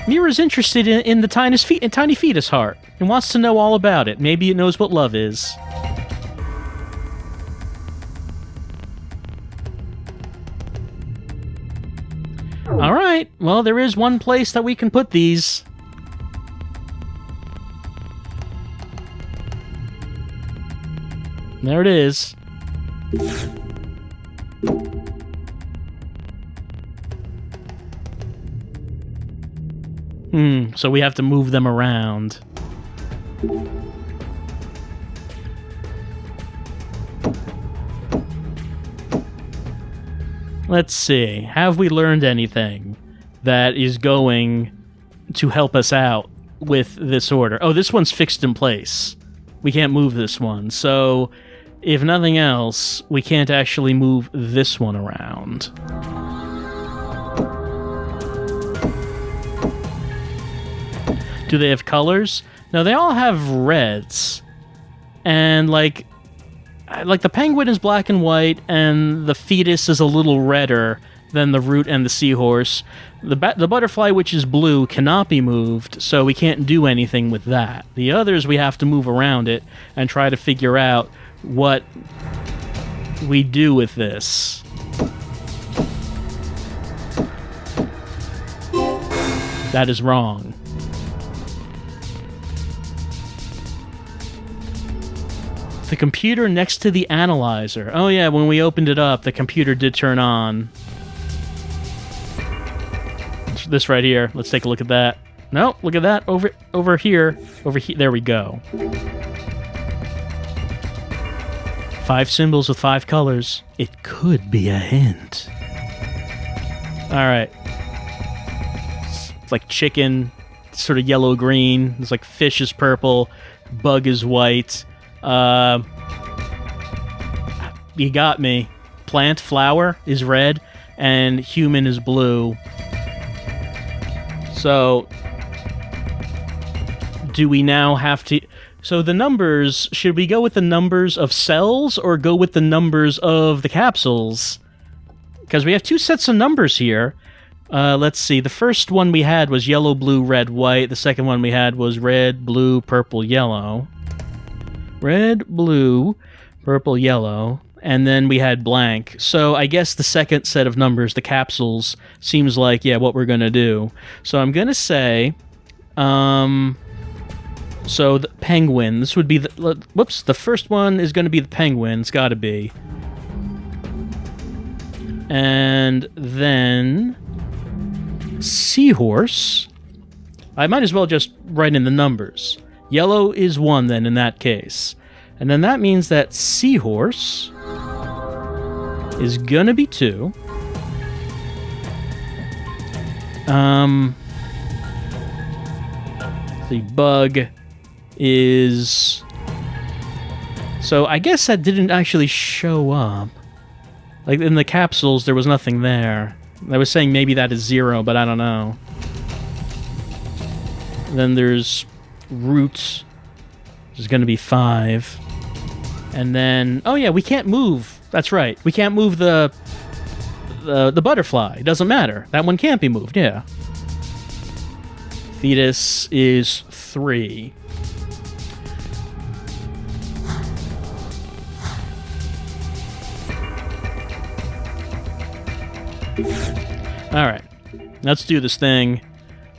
Speaker 1: Mira's interested in the tiny fetus heart and wants to know all about it. Maybe it knows what love is. All right. Well, there is one place that we can put these. There it is. So we have to move them around. Let's see. Have we learned anything that is going to help us out with this order? Oh, this one's fixed in place. We can't move this one. So, if nothing else, we can't actually move this one around. Do they have colors? No, they all have reds. And, like the penguin is black and white, and the fetus is a little redder than the root and the seahorse. The butterfly, which is blue, cannot be moved, so we can't do anything with that. The others, we have to move around it and try to figure out what we do with this. That is wrong. The computer next to the analyzer. Oh yeah, when we opened it up, the computer did turn on. This right here. Let's take a look at that. No, look at that. Over here. There we go. 5 symbols with 5 colors. It could be a hint. Alright. It's like chicken, sort of yellow-green. It's like fish is purple, bug is white. You got me. Plant, flower is red, and human is blue. So, do we now have to... So the numbers, should we go with the numbers of cells or go with the numbers of the capsules? Because we have 2 sets of numbers here. Let's see. The first one we had was yellow, blue, red, white. The second one we had was red, blue, purple, yellow. Red, blue, purple, yellow. And then we had blank. So I guess the second set of numbers, the capsules, seems like, yeah, what we're going to do. So I'm going to say... So the penguin, this would be the... Whoops, the first one is going to be the penguin. It's got to be. And then... Seahorse. I might as well just write in the numbers. Yellow is 1 then in that case. And then that means that seahorse is going to be 2. The bug is... So I guess that didn't actually show up. Like in the capsules, there was nothing there. I was saying maybe that is 0, but I don't know. Then there's root, which is going to be 5. And then... Oh yeah, we can't move. That's right. We can't move the butterfly. It doesn't matter. That one can't be moved, yeah. Fetus is 3. Alright. Let's do this thing.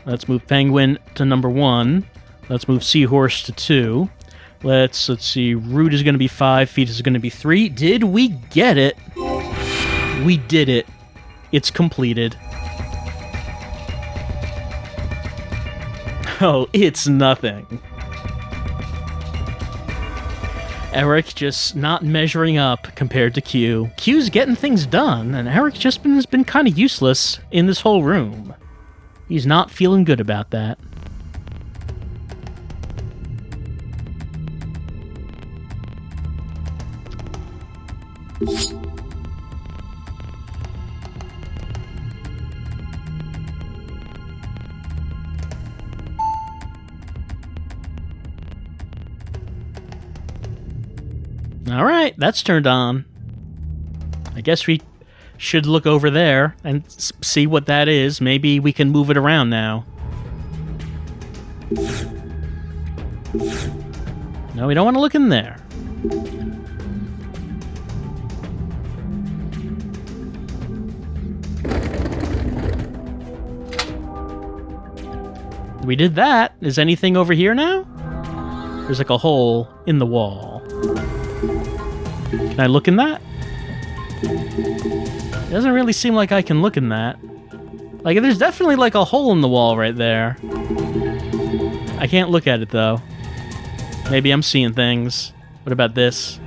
Speaker 1: Let's move Penguin to number 1. Let's move Seahorse to 2. Let's see. Root is going to be 5. Fetus is going to be 3. Did we get it? We did it. It's completed. Oh, it's nothing. Eric just not measuring up compared to Q. Q's getting things done, and Eric just has been kind of useless in this whole room. He's not feeling good about that. Alright, that's turned on. I guess we should look over there and see what that is. Maybe we can move it around now. No, we don't want to look in there. We did that. Is anything over here now? There's like a hole in the wall. Can I look in that? It doesn't really seem like I can look in that. Like, there's definitely like a hole in the wall right there. I can't look at it though. Maybe I'm seeing things. What about this?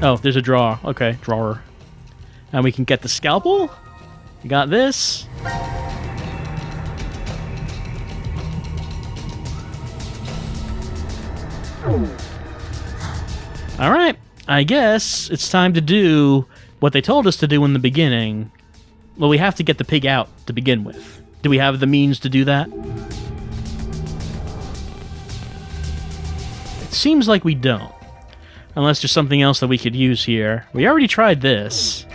Speaker 1: Oh, there's a drawer. Okay, drawer. And we can get the scalpel. We got this. Alright, I guess it's time to do what they told us to do in the beginning. Well, we have to get the pig out to begin with. Do we have the means to do that? It seems like we don't. Unless there's something else that we could use here. We already tried this.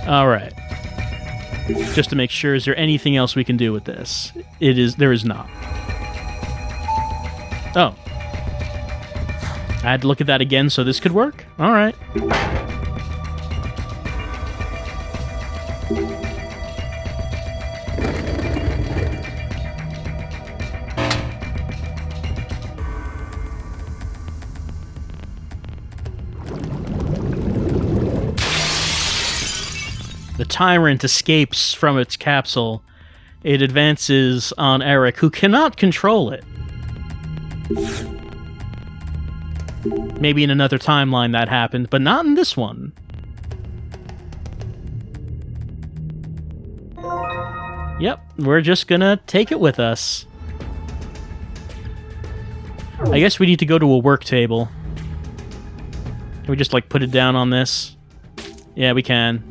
Speaker 1: Alright. Just to make sure, is there anything else we can do with this? There is not. Oh. I had to look at that again so this could work? Alright. The tyrant escapes from its capsule. It advances on Eric, who cannot control it. Maybe in another timeline that happened, but not in this one. Yep, we're just gonna take it with us. I guess we need to go to a work table. Can we just, like, put it down on this? Yeah, we can.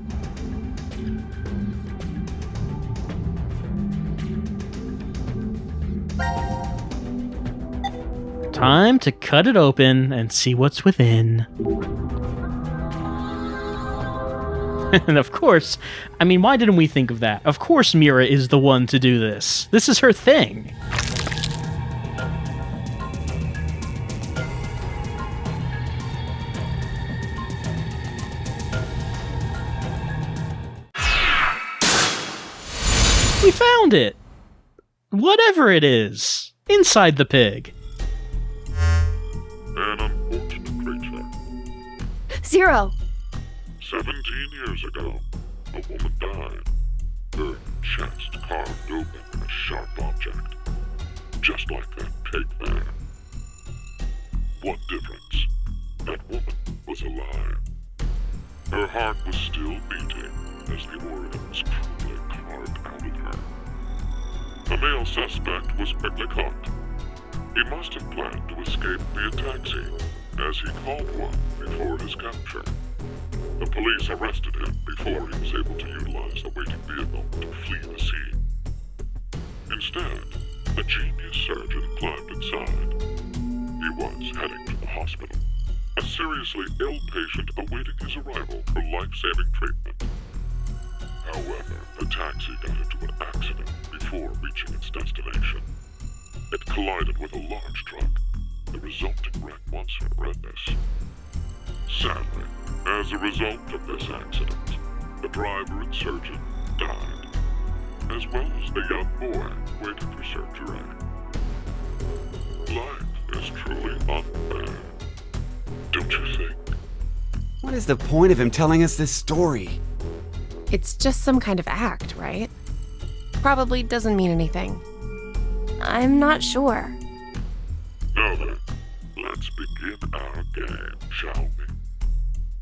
Speaker 1: Time to cut it open and see what's within. And of course, I mean, why didn't we think of that? Of course Mira is the one to do this. This is her thing. We found it! Whatever it is, inside the pig.
Speaker 5: An unfortunate creature.
Speaker 7: Zero.
Speaker 5: 17 years ago, a woman died. Her chest carved open with a sharp object. Just like that pig there. One difference. That woman was alive. Her heart was still beating as the organ was cruelly carved out of her. A male suspect was quickly caught. He must have planned to escape via taxi, as he called one before his capture. The police arrested him before he was able to utilize the waiting vehicle to flee the scene. Instead, a genius surgeon climbed inside. He was heading to the hospital, a seriously ill patient awaiting his arrival for life-saving treatment. However, the taxi got into an accident before reaching its destination. It collided with a large truck. The resulting wreck was horrendous. Sadly, as a result of this accident, the driver and surgeon died, as well as the young boy waiting for surgery. Life is truly unfair, don't you think?
Speaker 9: What is the point of him telling us this story?
Speaker 8: It's just some kind of act, right? Probably doesn't mean anything.
Speaker 7: I'm not sure.
Speaker 5: Now then, let's begin our game, shall we?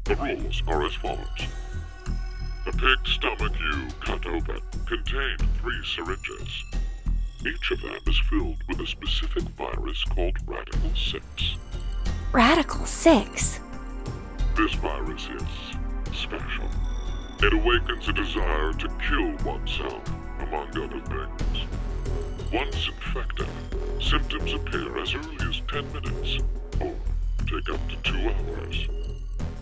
Speaker 5: The rules are as follows. The pig stomach you cut open contained 3 syringes. Each of them is filled with a specific virus called Radical 6.
Speaker 7: Radical 6?
Speaker 5: This virus is special. It awakens a desire to kill oneself, among other things. Once infected, symptoms appear as early as 10 minutes, or take up to 2 hours.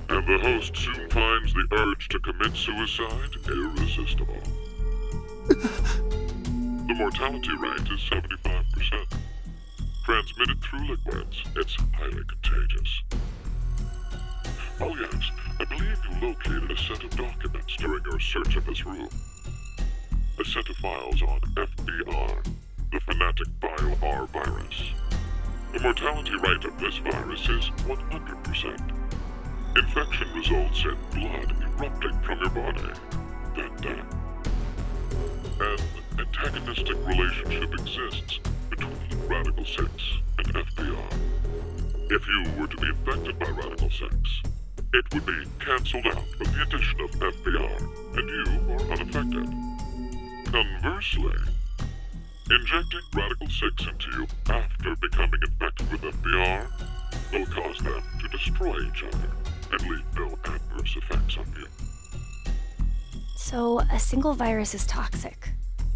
Speaker 5: And the host soon finds the urge to commit suicide irresistible. The mortality rate is 75%. Transmitted through liquids, it's highly contagious. Oh yes, I believe you located a set of documents during your search of this room. A set of files on FBR, the phonetic Biolab virus. The mortality rate of this virus is 100%. Infection results in blood erupting from your body, then death. An antagonistic relationship exists between Radical 6 and FBR. If you were to be infected by Radical 6, it would be cancelled out with the addition of FBR, and you are unaffected. Conversely, injecting Radical 6 into you after becoming infected with FBR will cause them to destroy each other and leave no adverse effects on you.
Speaker 7: So a single virus is toxic,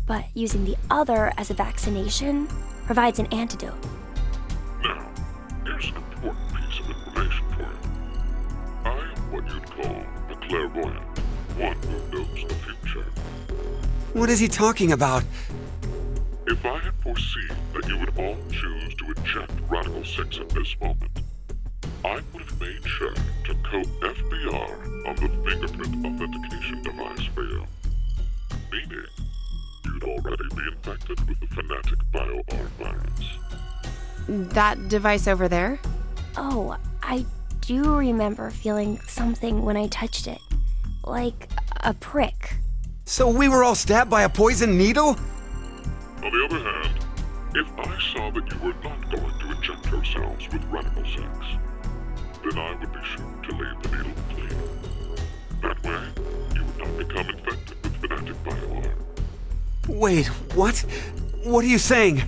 Speaker 7: but using the other as a vaccination provides an antidote.
Speaker 5: Now, here's an important piece of information for you. I am what you'd call a clairvoyant, one who knows the future.
Speaker 9: What is he talking about?
Speaker 5: If I had foreseen that you would all choose to inject Radical 6 at this moment, I would have made sure to coat FBR on the fingerprint authentication device for you. Meaning, you'd already be infected with the phonetic Biolab virus.
Speaker 8: That device over there?
Speaker 7: Oh, I do remember feeling something when I touched it. Like a prick.
Speaker 9: So we were all stabbed by a poison needle?
Speaker 5: On the other hand, if I saw that you were not going to inject yourselves with Radical 6, then I would be sure to leave the needle clean. That way, you would not become infected with phonetic Biolab.
Speaker 9: Wait, what? What are you saying?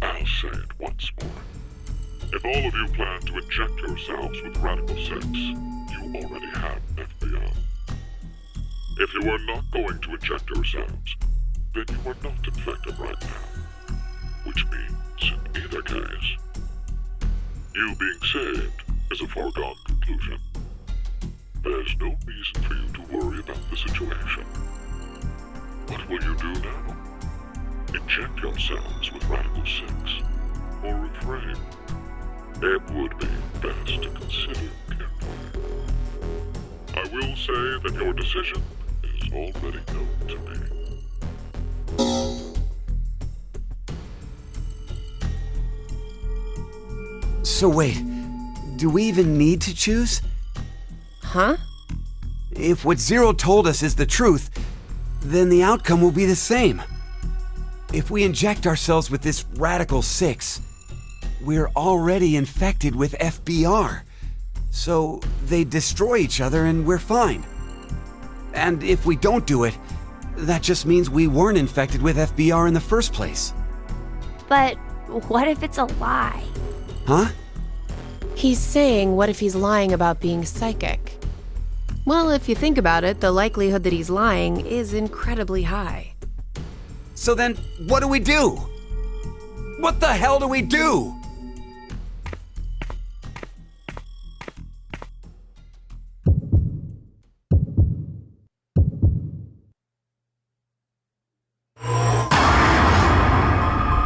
Speaker 5: I'll say it once more. If all of you plan to inject yourselves with Radical 6, you already have FBR. If you are not going to inject yourselves, then you are not infected right now. Which means, in either case, you being saved is a foregone conclusion. There's no reason for you to worry about the situation. What will you do now? Inject yourselves with Radical 6, or refrain? It would be best to consider carefully. I will say that your decision is already known to me.
Speaker 9: So wait, do we even need to choose?
Speaker 8: Huh?
Speaker 9: If what Zero told us is the truth, then the outcome will be the same. If we inject ourselves with this Radical 6, we're already infected with FBR. So they destroy each other and we're fine. And if we don't do it, that just means we weren't infected with FBR in the first place.
Speaker 7: But what if it's a lie?
Speaker 9: Huh?
Speaker 8: He's saying, what if he's lying about being psychic? Well, if you think about it, the likelihood that he's lying is incredibly high.
Speaker 9: So then, what do we do? What the hell do we do?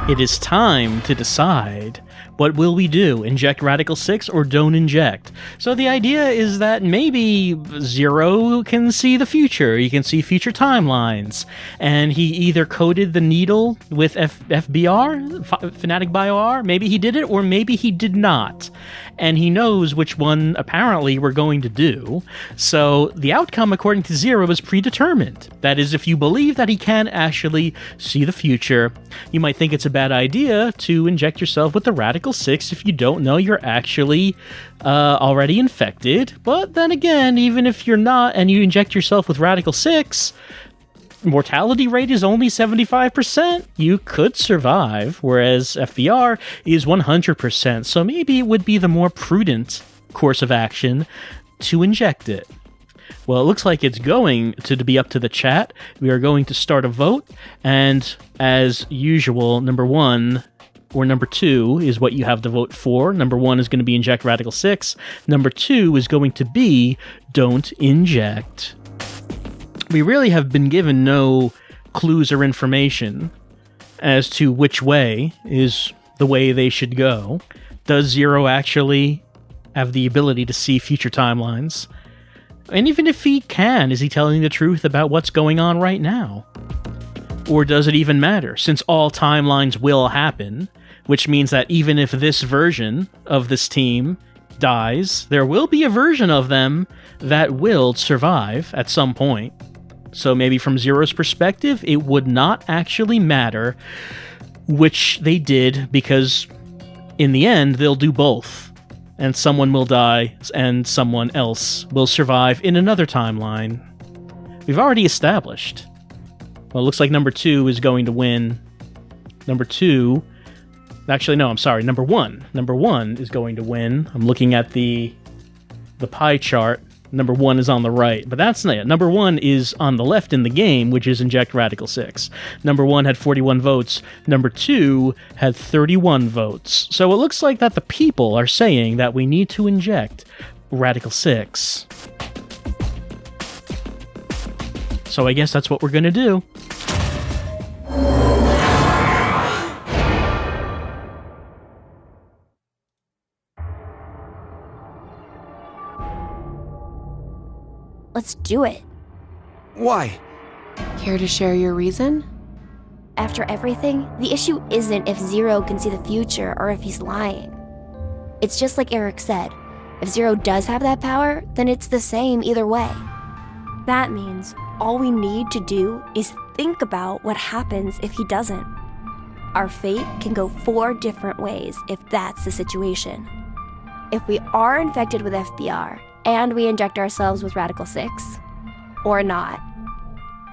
Speaker 1: It is time to decide. What will we do? Inject Radical 6 or don't inject? So the idea is that maybe Zero can see the future. He can see future timelines. And he either coded the needle with FBR, Fanatic BioR. Maybe he did it, or maybe he did not. And he knows which one, apparently, we're going to do. So the outcome, according to Zero, is predetermined. That is, if you believe that he can actually see the future, you might think it's a bad idea to inject yourself with the Radical 6 if you don't know you're actually already infected. But then again, even if you're not and you inject yourself with Radical 6, mortality rate is only 75%. You could survive, whereas FBR is 100%. So maybe it would be the more prudent course of action to inject it. Well, it looks like it's going to be up to the chat. We are going to start a vote, and as usual, number 1 or number 2 is what you have to vote for. Number 1 is going to be inject Radical 6. Number 2 is going to be don't inject. We really have been given no clues or information as to which way is the way they should go. Does Zero actually have the ability to see future timelines? And even if he can, is he telling the truth about what's going on right now? Or does it even matter, since all timelines will happen, which means that even if this version of this team dies, there will be a version of them that will survive at some point. So maybe from Zero's perspective, it would not actually matter which they did, because in the end, they'll do both. And someone will die, and someone else will survive in another timeline. We've already established. Well, it looks like number 2 is going to win. Number 2... Actually, no, I'm sorry. Number 1. Number 1 is going to win. I'm looking at the pie chart. Number 1 is on the right, but that's not it. Number 1 is on the left in the game, which is inject Radical 6. Number 1 had 41 votes. Number 2 had 31 votes. So it looks like that the people are saying that we need to inject Radical 6. So I guess that's what we're going to do.
Speaker 7: Let's do it.
Speaker 9: Why?
Speaker 8: Care to share your reason?
Speaker 7: After everything, the issue isn't if Zero can see the future or if he's lying. It's just like Eric said. If Zero does have that power, then it's the same either way. That means all we need to do is think about what happens if he doesn't. Our fate can go 4 different ways if that's the situation. If we are infected with FBR, and we inject ourselves with Radical 6, or not.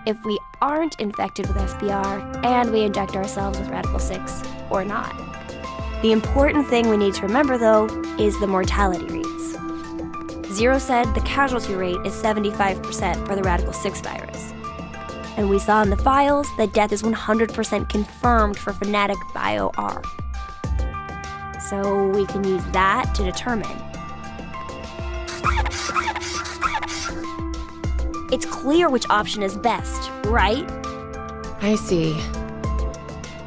Speaker 7: If we aren't infected with FBR, and we inject ourselves with Radical 6, or not. The important thing we need to remember, though, is the mortality rates. Zero said the casualty rate is 75% for the Radical 6 virus. And we saw in the files that death is 100% confirmed for Fanatic BioR. So we can use that to determine. It's clear which option is best, right?
Speaker 8: I see.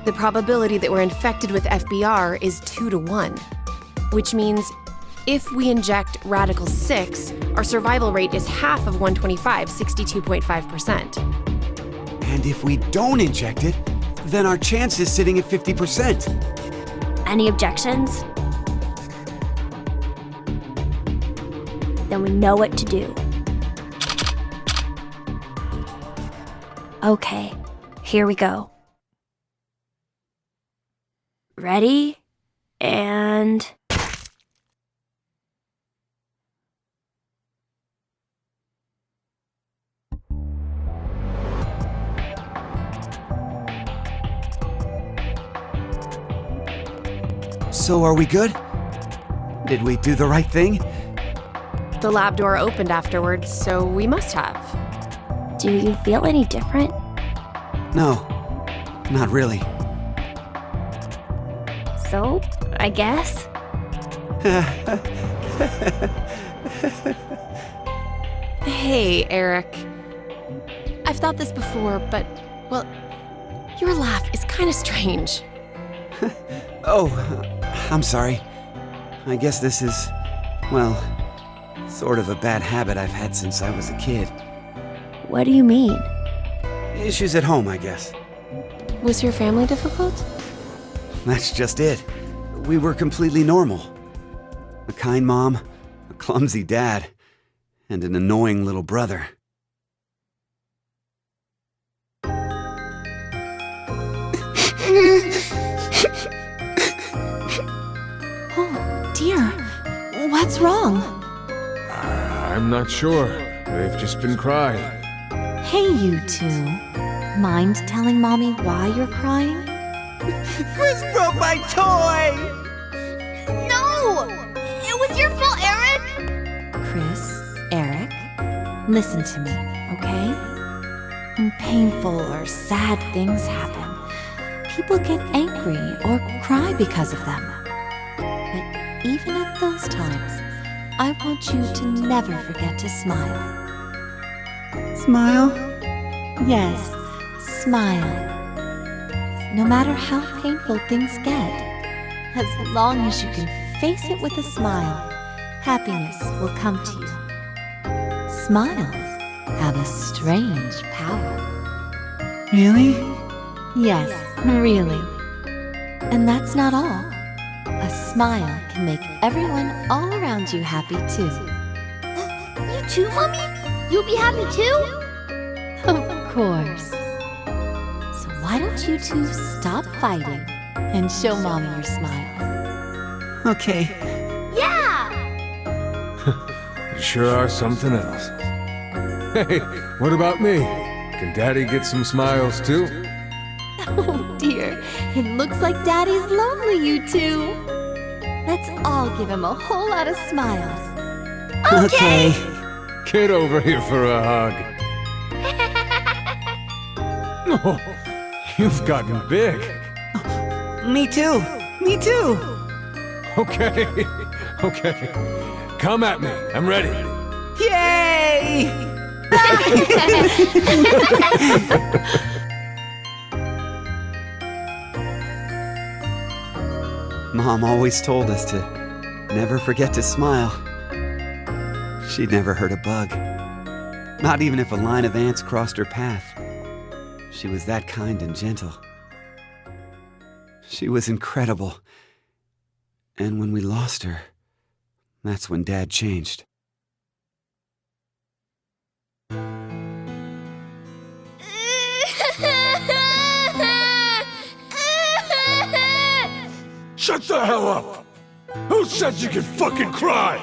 Speaker 8: The probability that we're infected with FBR is 2 to 1, which means if we inject Radical 6, our survival rate is half of 125, 62.5%.
Speaker 9: And if we don't inject it, then our chance is sitting at 50%.
Speaker 7: Any objections? Then we know what to do. Okay, here we go. Ready? And...
Speaker 9: So are we good? Did we do the right thing?
Speaker 8: The lab door opened afterwards, so we must have.
Speaker 7: Do you feel any different?
Speaker 9: No, not really.
Speaker 7: So, I guess?
Speaker 8: Hey, Eric. I've thought this before, but, well, your laugh is kind of strange.
Speaker 9: Oh, I'm sorry. I guess this is, well, sort of a bad habit I've had since I was a kid.
Speaker 7: What do you mean?
Speaker 9: Issues at home, I guess.
Speaker 8: Was your family difficult?
Speaker 9: That's just it. We were completely normal. A kind mom, a clumsy dad, and an annoying little brother.
Speaker 10: Oh, dear. What's wrong?
Speaker 11: I'm not sure. They've just been crying.
Speaker 10: Hey, you two. Mind telling Mommy why you're crying?
Speaker 9: Chris broke my toy!
Speaker 7: No! It was your fault, Eric!
Speaker 10: Chris, Eric, listen to me, okay? When painful or sad things happen, people get angry or cry because of them. But even at those times, I want you to never forget to smile.
Speaker 9: Smile?
Speaker 10: Yes, smile. No matter how painful things get, as long as you can face it with a smile, happiness will come to you. Smiles have a strange power.
Speaker 9: Really?
Speaker 10: Yes, really. And that's not all. A smile can make everyone all around you happy too.
Speaker 7: You too, Mommy? You'll be happy too?
Speaker 10: Of course. So why don't you two stop fighting and show Mommy your smiles?
Speaker 9: Okay.
Speaker 7: Yeah!
Speaker 11: You sure are something else. Hey, what about me? Can Daddy get some smiles too?
Speaker 10: Oh dear, it looks like Daddy's lonely, you two. Let's all give him a whole lot of smiles.
Speaker 9: Okay.
Speaker 11: Get over here for a hug. Oh, you've gotten big.
Speaker 9: Me too. Me too.
Speaker 11: Okay, okay. Come at me. I'm ready.
Speaker 9: Yay! Mom always told us to never forget to smile. She'd never hurt a bug. Not even if a line of ants crossed her path. She was that kind and gentle. She was incredible. And when we lost her, that's when Dad changed.
Speaker 11: Shut the hell up! Who said you could fucking cry?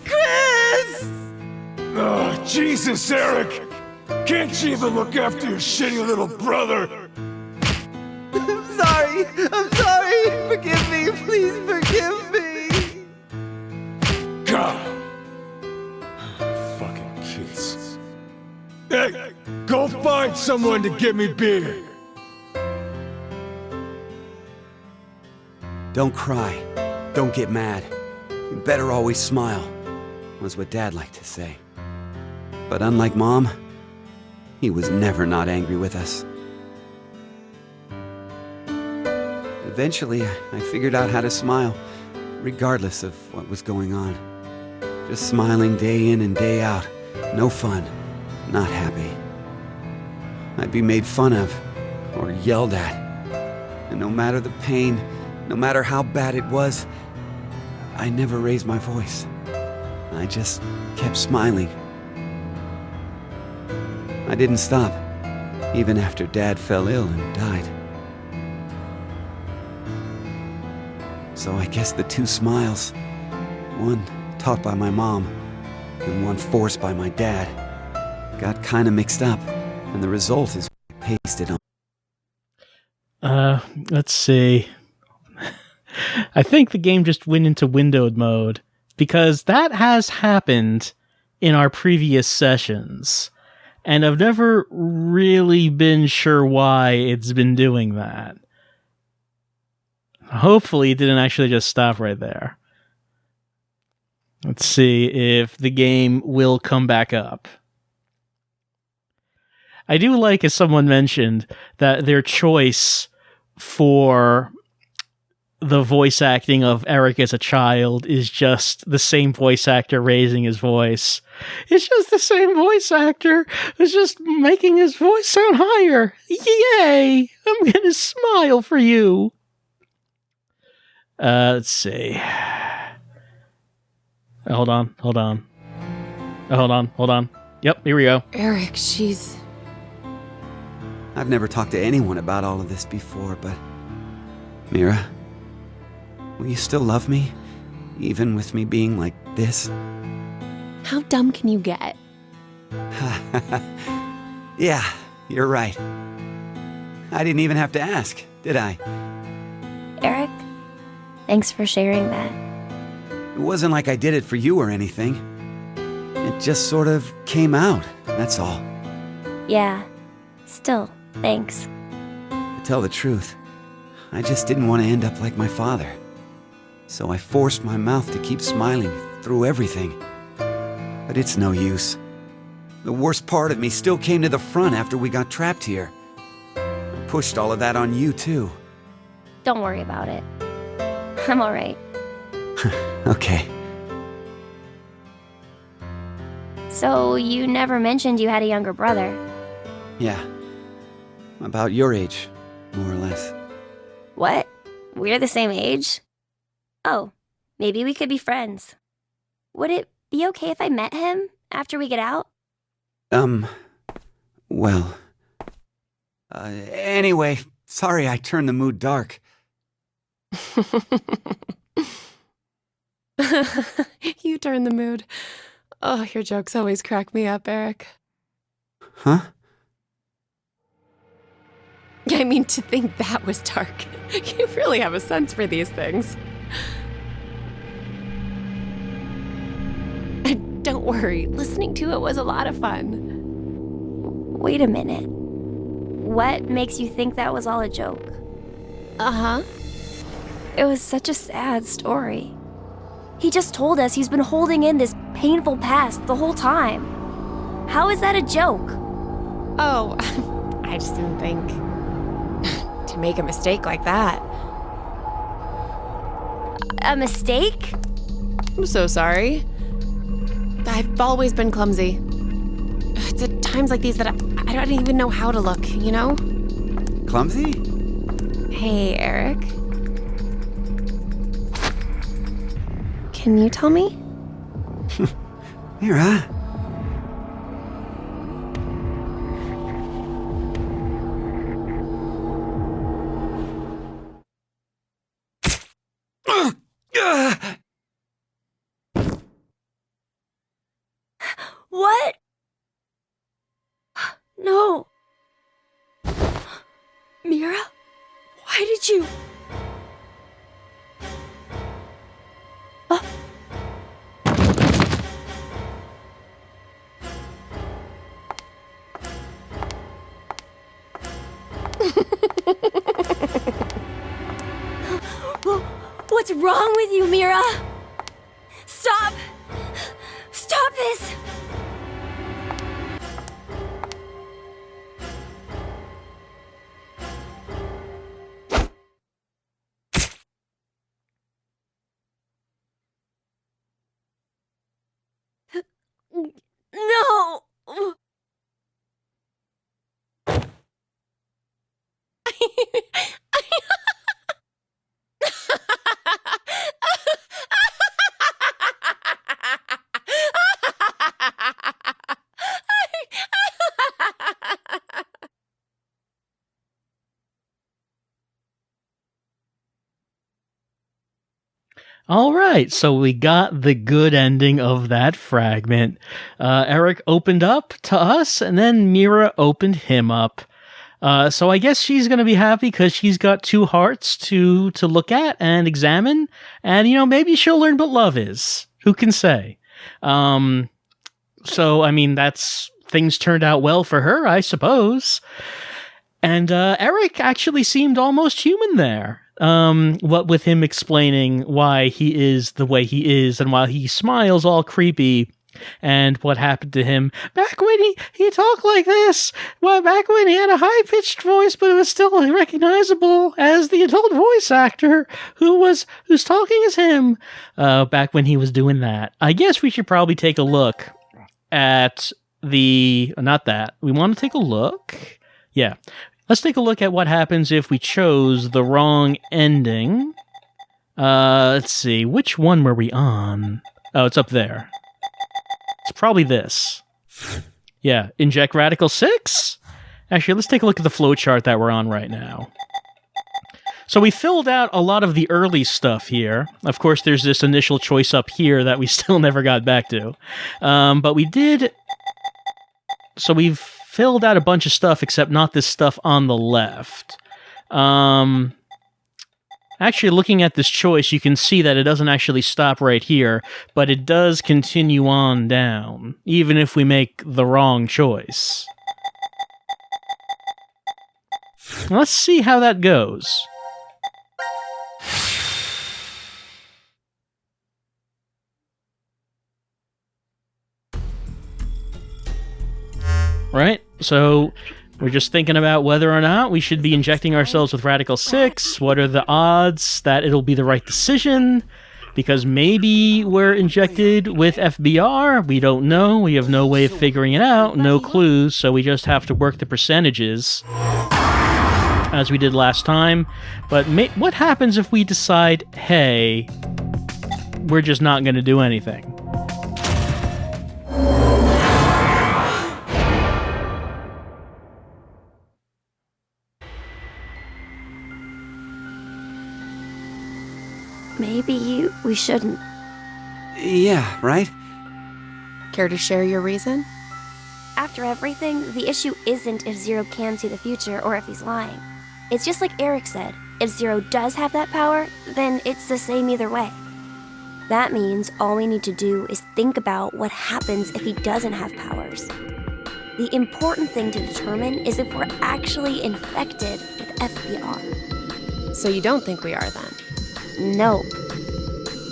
Speaker 9: Chris!
Speaker 11: Oh, Jesus, Eric! Can't you even look after your shitty little brother?
Speaker 9: I'm sorry! I'm sorry! Forgive me! Please forgive me!
Speaker 11: God! Fucking kids. Hey, go find someone to get me beer!
Speaker 9: Don't cry. Don't get mad. You better always smile, was what Dad liked to say. But unlike Mom, he was never not angry with us. Eventually, I figured out how to smile, regardless of what was going on. Just smiling day in and day out. No fun. Not happy. I'd be made fun of, or yelled at. And no matter the pain, no matter how bad it was, I never raised my voice. I just kept smiling. I didn't stop, even after Dad fell ill and died. So I guess the two smiles, one taught by my mom and one forced by my dad, got kinda mixed up, and the result is pasted on.
Speaker 1: Let's see. I think the game just went into windowed mode, because that has happened in our previous sessions, and I've never really been sure why it's been doing that. Hopefully it didn't actually just stop right there. Let's see if the game will come back up. I do like, as someone mentioned, that their choice for the voice acting of Eric as a child is just the same voice actor raising his voice. It's just the same voice actor. It's just making his voice sound higher. Yay! I'm gonna smile for you. Let's see. Hold on. Hold on. Yep, here we go.
Speaker 8: Eric, she's...
Speaker 9: I've never talked to anyone about all of this before, but... Mira, will you still love me? Even with me being like this?
Speaker 8: How dumb can you get?
Speaker 9: Yeah, you're right. I didn't even have to ask, did I?
Speaker 7: Eric, thanks for sharing that.
Speaker 9: It wasn't like I did it for you or anything. It just sort of came out, that's all.
Speaker 7: Yeah, still, thanks.
Speaker 9: To tell the truth, I just didn't want to end up like my father. So I forced my mouth to keep smiling through everything. But it's no use. The worst part of me still came to the front after we got trapped here. I pushed all of that on you, too.
Speaker 7: Don't worry about it. I'm alright.
Speaker 9: Okay.
Speaker 7: So, you never mentioned you had a younger brother.
Speaker 9: Yeah. About your age, more or less.
Speaker 7: What? We're the same age? Oh, maybe we could be friends. Would it be okay if I met him after we get out?
Speaker 9: Well... anyway, sorry I turned the mood dark.
Speaker 8: You turn the mood. Oh, your jokes always crack me up, Eric.
Speaker 9: Huh?
Speaker 8: I mean, to think that was dark. You really have a sense for these things. Don't worry, listening to it was a lot of fun.
Speaker 7: Wait a minute. What makes you think that was all a joke?
Speaker 8: Uh-huh.
Speaker 7: It was such a sad story. He just told us he's been holding in this painful past the whole time. How is that a joke?
Speaker 8: Oh, I just didn't think to make a mistake like that.
Speaker 7: A mistake?
Speaker 8: I'm so sorry. I've always been clumsy. It's at times like these that I don't even know how to look, you know?
Speaker 9: Clumsy?
Speaker 8: Hey, Eric. Can you tell me?
Speaker 9: Mira?
Speaker 7: What? No. Mira? Why did you... What's wrong with you, Mira? Stop! Stop this! No!
Speaker 1: All right, so we got the good ending of that fragment. Eric opened up to us, and then Mira opened him up. So I guess she's going to be happy because she's got two hearts to look at and examine, and, you know, maybe she'll learn what love is. Who can say? So, I mean, things turned out well for her, I suppose. And Eric actually seemed almost human there. What with him explaining why he is the way he is, and while he smiles all creepy, and what happened to him back when he talked like this. Well, back when he had a high-pitched voice, but it was still recognizable as the adult voice actor who's talking as him. Back when he was doing that. I guess we should probably take a look at not that. We want to take a look. Yeah. Let's take a look at what happens if we chose the wrong ending. Let's see. Which one were we on? Oh, it's up there. It's probably this. Yeah, inject Radical 6? Actually, let's take a look at the flowchart that we're on right now. So we filled out a lot of the early stuff here. Of course, there's this initial choice up here that we still never got back to. But we did... So we've filled out a bunch of stuff, except not this stuff on the left. Actually, looking at this choice, you can see that it doesn't actually stop right here, but it does continue on down, even if we make the wrong choice. Let's see how that goes. Right? So... we're just thinking about whether or not we should be injecting ourselves with Radical 6. What are the odds that it'll be the right decision? Because maybe we're injected with FBR. We don't know. We have no way of figuring it out. No clues. So we just have to work the percentages as we did last time. But what happens if we decide, hey, we're just not going to do anything?
Speaker 7: Maybe we shouldn't.
Speaker 9: Yeah, right?
Speaker 8: Care to share your reason?
Speaker 7: After everything, the issue isn't if Zero can see the future or if he's lying. It's just like Eric said, if Zero does have that power, then it's the same either way. That means all we need to do is think about what happens if he doesn't have powers. The important thing to determine is if we're actually infected with FBR.
Speaker 8: So you don't think we are then?
Speaker 7: No.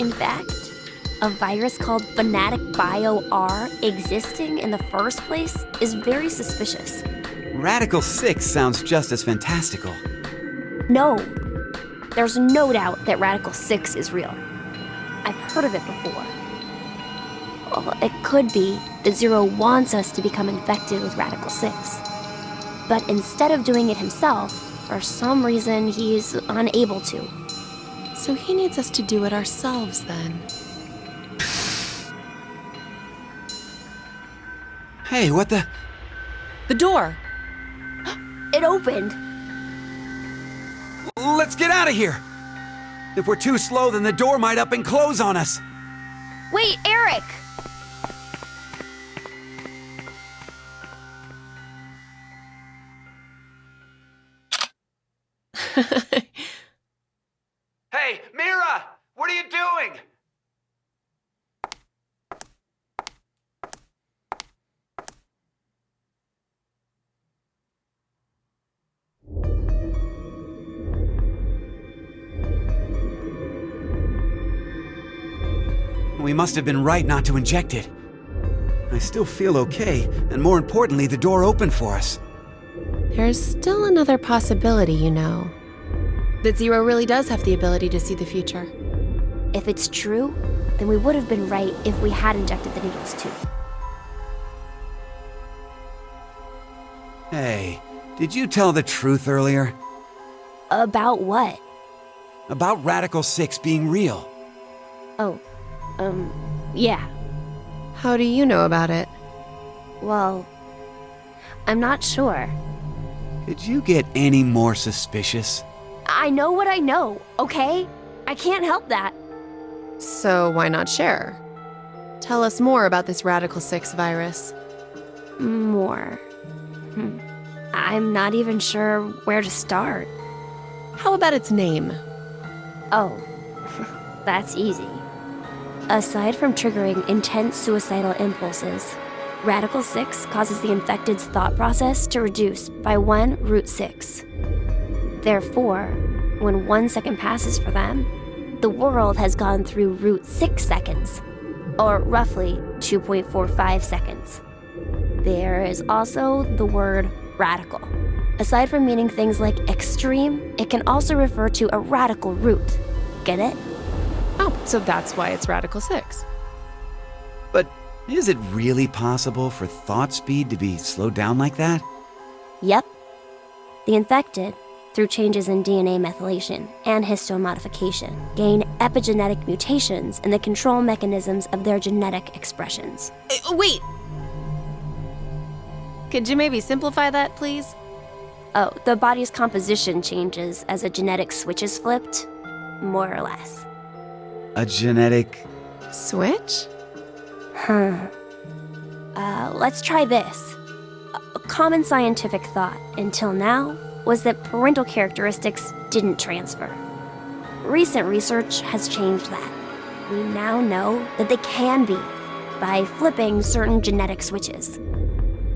Speaker 7: In fact, a virus called Fanatic Bio-R existing in the first place is very suspicious.
Speaker 9: Radical 6 sounds just as fantastical.
Speaker 7: No. There's no doubt that Radical 6 is real. I've heard of it before. Well, it could be that Zero wants us to become infected with Radical 6. But instead of doing it himself, for some reason he's unable to.
Speaker 8: So he needs us to do it ourselves, then.
Speaker 9: Hey, what the...
Speaker 8: The door!
Speaker 7: It opened!
Speaker 9: Let's get out of here! If we're too slow, then the door might up and close on us.
Speaker 7: Wait, Eric!
Speaker 9: Hey, Mira! What are you doing? We must have been right not to inject it. I still feel okay, and more importantly, the door opened for us.
Speaker 8: There's still another possibility, you know. That Zero really does have the ability to see the future.
Speaker 7: If it's true, then we would have been right if we had injected the needles too.
Speaker 9: Hey, did you tell the truth earlier?
Speaker 7: About what?
Speaker 9: About Radical 6 being real.
Speaker 7: Oh, yeah.
Speaker 8: How do you know about it?
Speaker 7: Well, I'm not sure.
Speaker 9: Could you get any more suspicious?
Speaker 7: I know what I know, okay? I can't help that.
Speaker 8: So why not share? Tell us more about this Radical 6 virus.
Speaker 7: More. I'm not even sure where to start.
Speaker 8: How about its name?
Speaker 7: Oh, that's easy. Aside from triggering intense suicidal impulses, Radical 6 causes the infected's thought process to reduce by 1√6. Therefore, when 1 second passes for them, the world has gone through √6 seconds. or roughly 2.45 seconds. There is also the word radical. Aside from meaning things like extreme, it can also refer to a radical root. Get it?
Speaker 8: Oh, so that's why it's Radical 6.
Speaker 9: But is it really possible for thought speed to be slowed down like that?
Speaker 7: Yep. The infected, through changes in DNA methylation and histone modification, gain epigenetic mutations in the control mechanisms of their genetic expressions.
Speaker 8: Wait! Could you maybe simplify that, please?
Speaker 7: Oh, the body's composition changes as a genetic switch is flipped, more or less.
Speaker 9: A genetic...
Speaker 8: Switch?
Speaker 7: Let's try this. A common scientific thought, until now, was that parental characteristics didn't transfer. Recent research has changed that. We now know that they can be, by flipping certain genetic switches.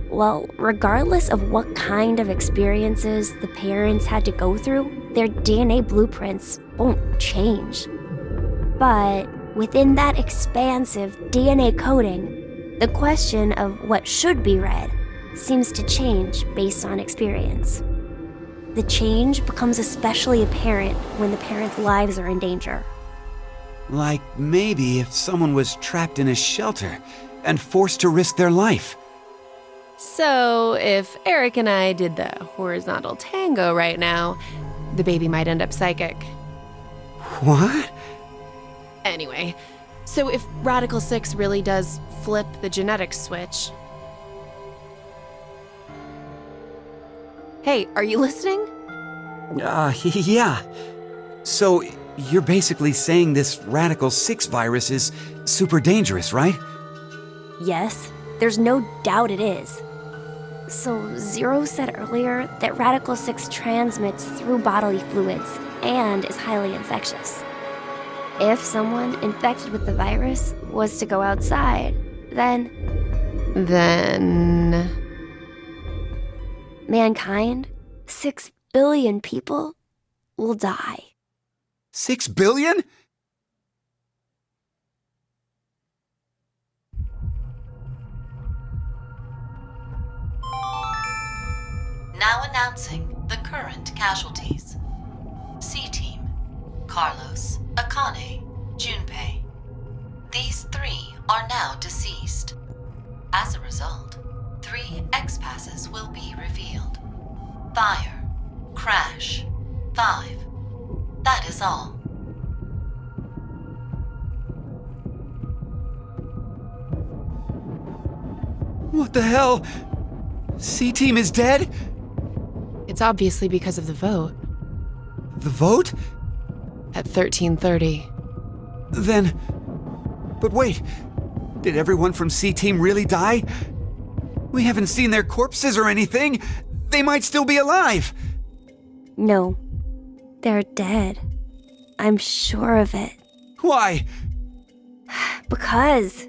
Speaker 7: Well, regardless of what kind of experiences the parents had to go through, their DNA blueprints won't change. But within that expansive DNA coding, the question of what should be read seems to change based on experience. The change becomes especially apparent when the parents' lives are in danger.
Speaker 9: Like maybe if someone was trapped in a shelter and forced to risk their life.
Speaker 8: So, if Eric and I did the horizontal tango right now, the baby might end up psychic.
Speaker 9: What?
Speaker 8: Anyway, so if Radical 6 really does flip the genetic switch... Hey, are you listening?
Speaker 9: Yeah. So, you're basically saying this Radical 6 virus is super dangerous, right?
Speaker 7: Yes, there's no doubt it is. So, Zero said earlier that Radical 6 transmits through bodily fluids and is highly infectious. If someone infected with the virus was to go outside, then mankind, 6 billion people, will die.
Speaker 9: 6 billion?
Speaker 6: Now announcing the current casualties. C-Team, Carlos, Akane, Junpei. These 3 are now deceased. As a result, 3 X-passes will be revealed. Fire, crash, 5. That is all.
Speaker 9: What the hell? C-Team is dead?
Speaker 8: It's obviously because of the vote.
Speaker 9: The vote?
Speaker 8: At 13:30.
Speaker 9: Then... But wait, did everyone from C-Team really die? We haven't seen their corpses or anything. They might still be alive.
Speaker 7: No, they're dead. I'm sure of it.
Speaker 9: Why?
Speaker 7: Because...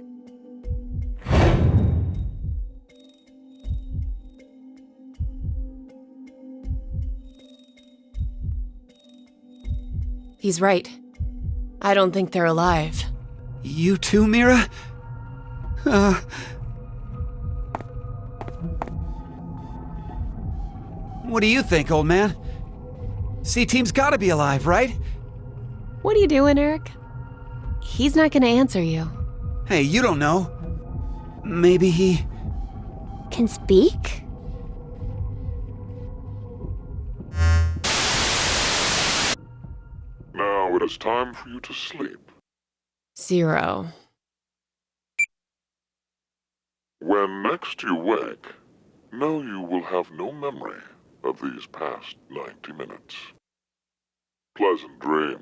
Speaker 8: He's right. I don't think they're alive.
Speaker 9: You too, Mira? What do you think, old man? C-Team's gotta be alive, right?
Speaker 8: What are you doing, Eric? He's not gonna answer you.
Speaker 9: Hey, you don't know. Maybe he...
Speaker 7: can speak?
Speaker 5: Now it is time for you to sleep.
Speaker 8: 0.
Speaker 5: When next you wake, know you will have no memory of these past 90 minutes. Pleasant dreams.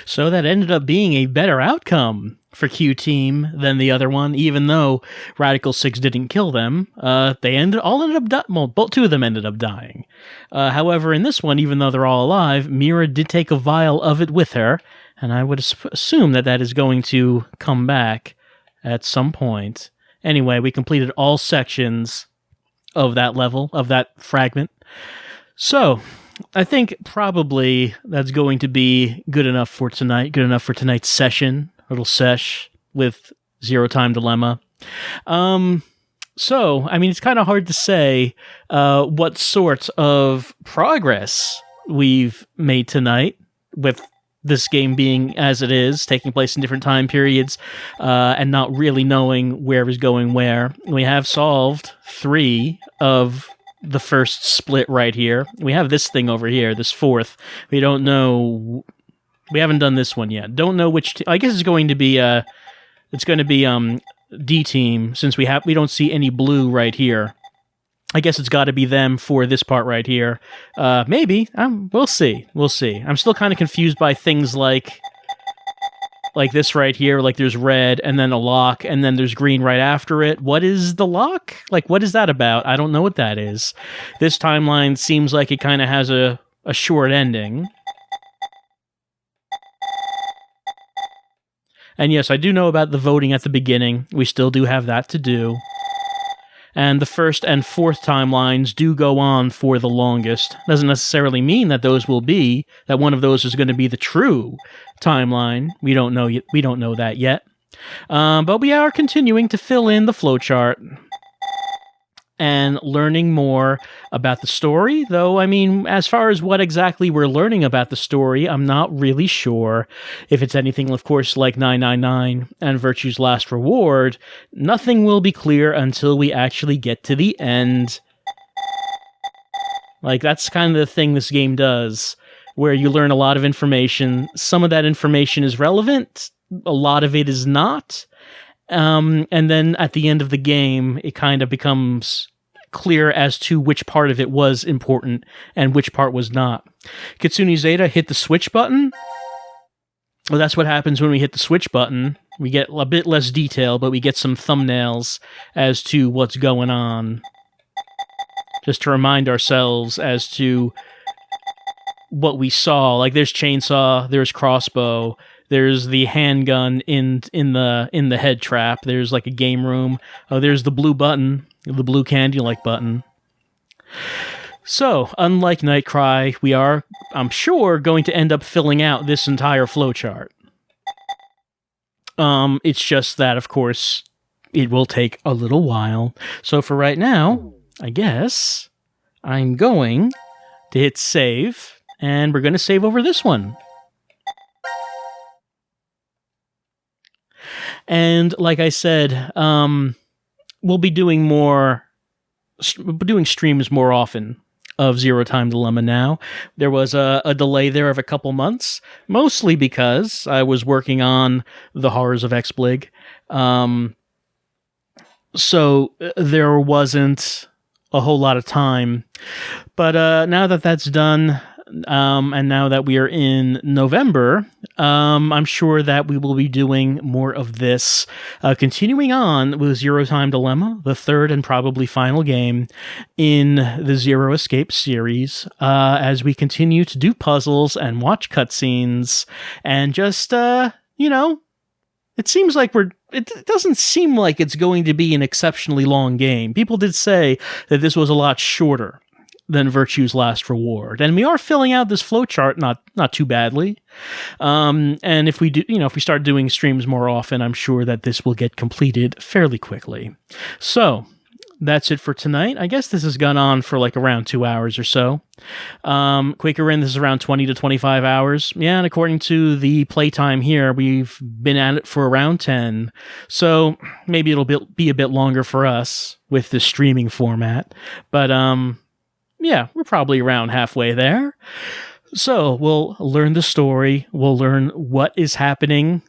Speaker 1: So that ended up being a better outcome for Q-Team than the other one, even though Radical 6 didn't kill them. They ended up both 2 of them ended up dying. However, in this one, even though they're all alive, Mira did take a vial of it with her, and I would assume that that is going to come back at some point. Anyway, we completed all sections of that level, of that fragment. So, I think probably that's going to be good enough for tonight, good enough for tonight's session, little sesh with Zero Time Dilemma. So, I mean, it's kind of hard to say what sort of progress we've made tonight with this game being as it is, taking place in different time periods, and not really knowing where is going where. We have solved 3 of the first split right here. We have this thing over here, this 4th. We don't know. We haven't done this one yet. Don't know which. I guess it's going to be. It's going to be D team, since we don't see any blue right here. I guess it's got to be them for this part right here. Maybe. We'll see. We'll see. I'm still kind of confused by things like this right here. Like there's red and then a lock and then there's green right after it. What is the lock? Like, what is that about? I don't know what that is. This timeline seems like it kind of has a short ending. And yes, I do know about the voting at the beginning. We still do have that to do. And the 1st and 4th timelines do go on for the longest. Doesn't necessarily mean that that one of those is going to be the true timeline. We don't know yet. We don't know that yet. But we are continuing to fill in the flowchart and learning more about the story. Though, I mean, as far as what exactly we're learning about the story, I'm not really sure. If it's anything, of course, like 999 and Virtue's Last Reward, nothing will be clear until we actually get to the end. Like, that's kind of the thing this game does, where you learn a lot of information. Some of that information is relevant, a lot of it is not. And then at the end of the game, it kind of becomes clear as to which part of it was important and which part was not. Kitsune Zeta hit the switch button. Well, that's what happens when we hit the switch button. We get a bit less detail, but we get some thumbnails as to what's going on. Just to remind ourselves as to what we saw. Like, there's chainsaw, there's crossbow, there's the handgun in the head trap. There's like a game room. Oh, there's the blue button, the blue candy-like button. So, unlike Nightcry, we are, I'm sure, going to end up filling out this entire flowchart. It's just that, of course, it will take a little while. So for right now, I guess I'm going to hit save, and we're going to save over this one. And like I said, we'll be doing streams more often of Zero Time Dilemma now. There was a delay there of a couple months, mostly because I was working on the Horrors of X-Blig. So there wasn't a whole lot of time. But now that that's done, and now that we are in November, I'm sure that we will be doing more of this, continuing on with Zero Time Dilemma, the third and probably final game in the Zero Escape series, as we continue to do puzzles and watch cutscenes and just, it seems like it doesn't seem like it's going to be an exceptionally long game. People did say that this was a lot shorter than Virtue's Last Reward, and we are filling out this flowchart not too badly. And if we do, if we start doing streams more often, I'm sure that this will get completed fairly quickly. So that's it for tonight. I guess this has gone on for like around 2 hours or so. Quaker Inn, this is around 20 to 25 hours. Yeah, and according to the playtime here, we've been at it for around 10. So maybe it'll be a bit longer for us with the streaming format. But yeah, we're probably around halfway there. So we'll learn the story. We'll learn what is happening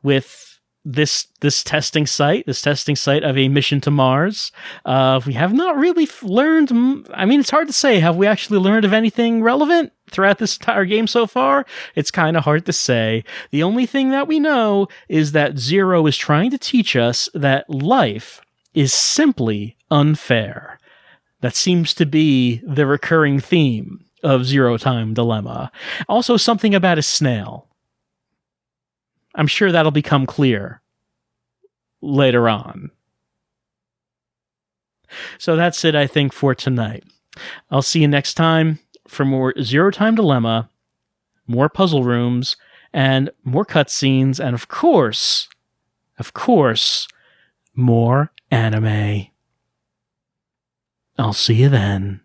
Speaker 1: with this testing site of a mission to Mars. We have not really learned. I mean, it's hard to say. Have we actually learned of anything relevant throughout this entire game so far? It's kind of hard to say. The only thing that we know is that Zero is trying to teach us that life is simply unfair. That seems to be the recurring theme of Zero Time Dilemma. Also, something about a snail. I'm sure that'll become clear later on. So that's it, I think, for tonight. I'll see you next time for more Zero Time Dilemma, more puzzle rooms, and more cutscenes, and of course, more anime. I'll see you then.